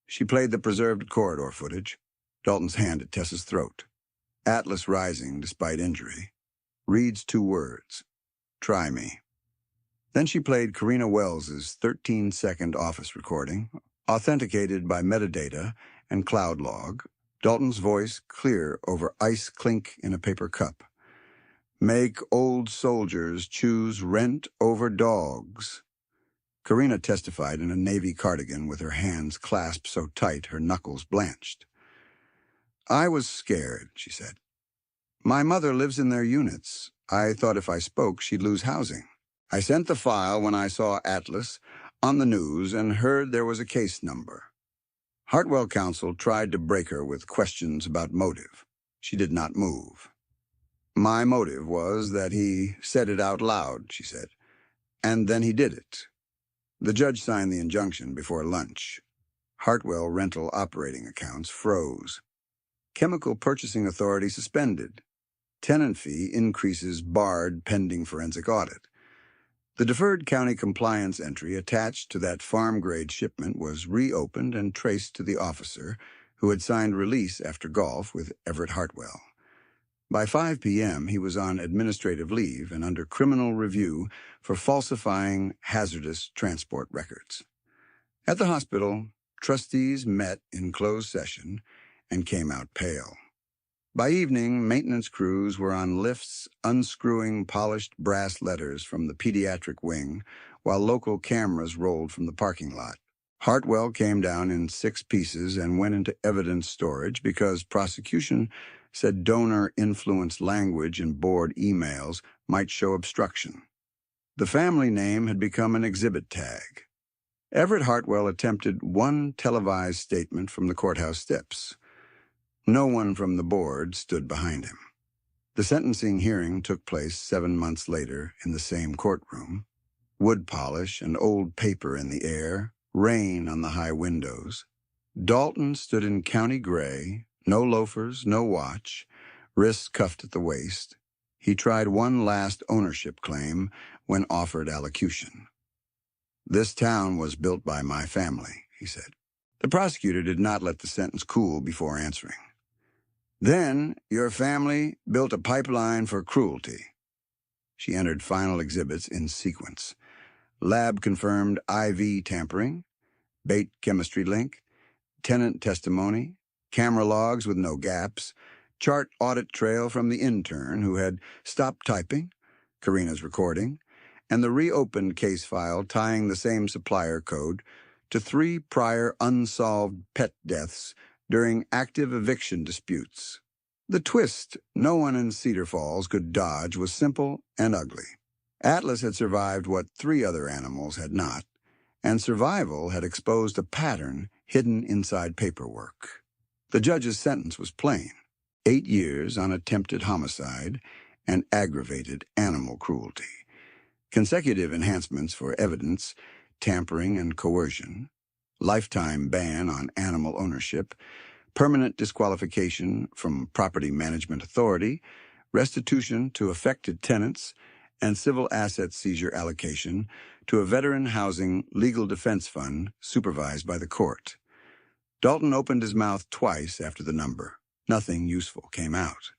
She played the preserved corridor footage, Dalton's hand at Tess's throat, Atlas rising despite injury, Reed's 2 words, try me. Then she played Karina Wells's 13-second office recording, authenticated by metadata and cloud log, Dalton's voice clear over ice clink in a paper cup. Make old soldiers choose rent over dogs. Karina testified in a navy cardigan with her hands clasped so tight her knuckles blanched. I was scared, she said. My mother lives in their units. I thought if I spoke, she'd lose housing. I sent the file when I saw Atlas on the news and heard there was a case number. Hartwell counsel tried to break her with questions about motive. She did not move. My motive was that he said it out loud, she said, and then he did it. The judge signed the injunction before lunch. Hartwell rental operating accounts froze. Chemical Purchasing Authority suspended. Tenant fee increases barred pending forensic audit. The deferred county compliance entry attached to that farm-grade shipment was reopened and traced to the officer who had signed release after golf with Everett Hartwell. By 5 p.m., he was on administrative leave and under criminal review for falsifying hazardous transport records. At the hospital, trustees met in closed session and came out pale. By evening, maintenance crews were on lifts unscrewing polished brass letters from the pediatric wing while local cameras rolled from the parking lot. Hartwell came down in 6 pieces and went into evidence storage because prosecution said donor-influenced language in board emails might show obstruction. The family name had become an exhibit tag. Everett Hartwell attempted one televised statement from the courthouse steps. No one from the board stood behind him. The sentencing hearing took place 7 months later in the same courtroom. Wood polish and old paper in the air, rain on the high windows. Dalton stood in county gray, no loafers, no watch, wrists cuffed at the waist. He tried one last ownership claim when offered allocution. This town was built by my family, he said. The prosecutor did not let the sentence cool before answering. Then your family built a pipeline for cruelty. She entered final exhibits in sequence. Lab confirmed IV tampering, bait chemistry link, tenant testimony, camera logs with no gaps, chart audit trail from the intern who had stopped typing, Karina's recording, and the reopened case file tying the same supplier code to 3 prior unsolved pet deaths during active eviction disputes. The twist no one in Cedar Falls could dodge was simple and ugly. Atlas had survived what 3 other animals had not, and survival had exposed a pattern hidden inside paperwork. The judge's sentence was plain: 8 years on attempted homicide and aggravated animal cruelty, consecutive enhancements for evidence, tampering and coercion, lifetime ban on animal ownership, permanent disqualification from property management authority, restitution to affected tenants, and civil asset seizure allocation to a veteran housing legal defense fund supervised by the court. Dalton opened his mouth twice after the number. Nothing useful came out.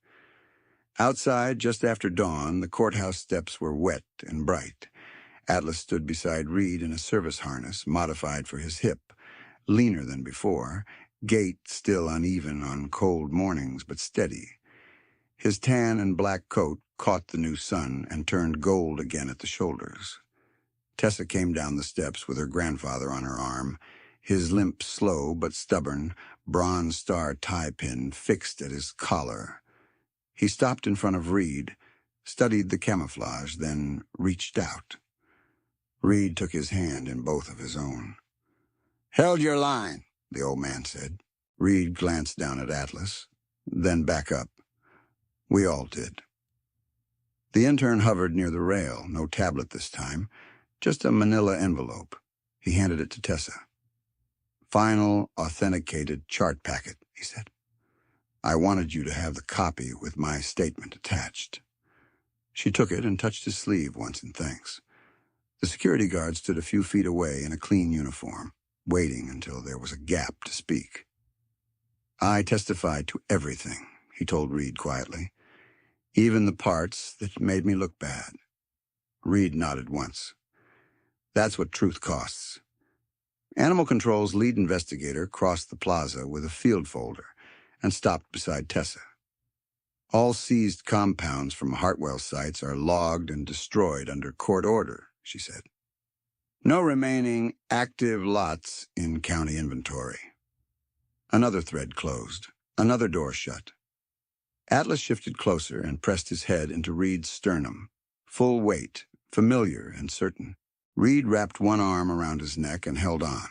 Outside, just after dawn, the courthouse steps were wet and bright. Atlas stood beside Reed in a service harness modified for his hip, leaner than before, gait still uneven on cold mornings but steady. His tan and black coat caught the new sun and turned gold again at the shoulders. Tessa came down the steps with her grandfather on her arm, his limp slow but stubborn, bronze star tie pin fixed at his collar. He stopped in front of Reed, studied the camouflage, then reached out. Reed took his hand in both of his own. "Held your line," the old man said. Reed glanced down at Atlas, then back up. We all did. The intern hovered near the rail, no tablet this time, just a manila envelope. He handed it to Tessa. "Final authenticated chart packet," he said. "I wanted you to have the copy with my statement attached." She took it and touched his sleeve once in thanks. The security guard stood a few feet away in a clean uniform, waiting until there was a gap to speak. "I testified to everything," he told Reed quietly, "even the parts that made me look bad." Reed nodded once. "That's what truth costs." Animal Control's lead investigator crossed the plaza with a field folder and stopped beside Tessa. "All seized compounds from Hartwell sites are logged and destroyed under court order," she said. "No remaining active lots in county inventory." Another thread closed, another door shut. Atlas shifted closer and pressed his head into Reed's sternum. Full weight, familiar and certain. Reed wrapped one arm around his neck and held on.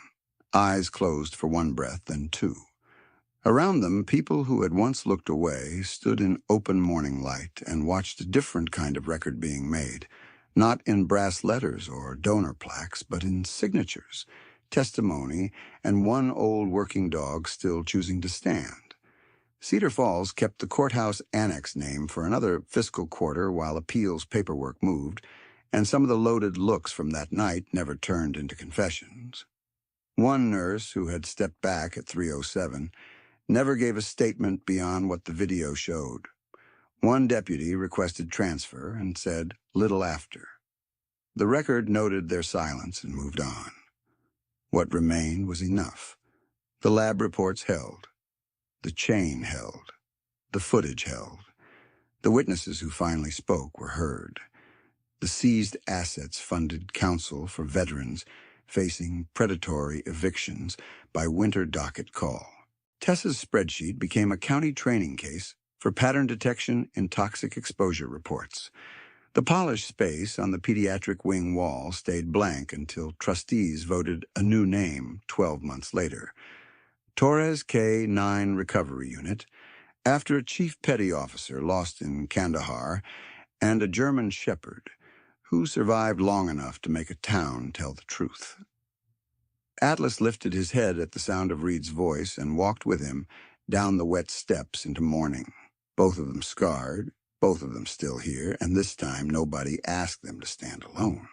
Eyes closed for one breath, then 2. Around them, people who had once looked away stood in open morning light and watched a different kind of record being made, not in brass letters or donor plaques, but in signatures, testimony, and one old working dog still choosing to stand. Cedar Falls kept the courthouse annex name for another fiscal quarter while appeals paperwork moved, and some of the loaded looks from that night never turned into confessions. One nurse, who had stepped back at 3:07, never gave a statement beyond what the video showed. One deputy requested transfer and said little after. The record noted their silence and moved on. What remained was enough. The lab reports held. The chain held. The footage held. The witnesses who finally spoke were heard. The seized assets funded counsel for veterans facing predatory evictions by winter docket call. Tessa's spreadsheet became a county training case for pattern detection in toxic exposure reports. The polished space on the pediatric wing wall stayed blank until trustees voted a new name 12 months later. Torres K-9 Recovery Unit, after a chief petty officer lost in Kandahar and a German shepherd who survived long enough to make a town tell the truth. Atlas lifted his head at the sound of Reed's voice and walked with him down the wet steps into morning. Both of them scarred, both of them still here, and this time nobody asked them to stand alone.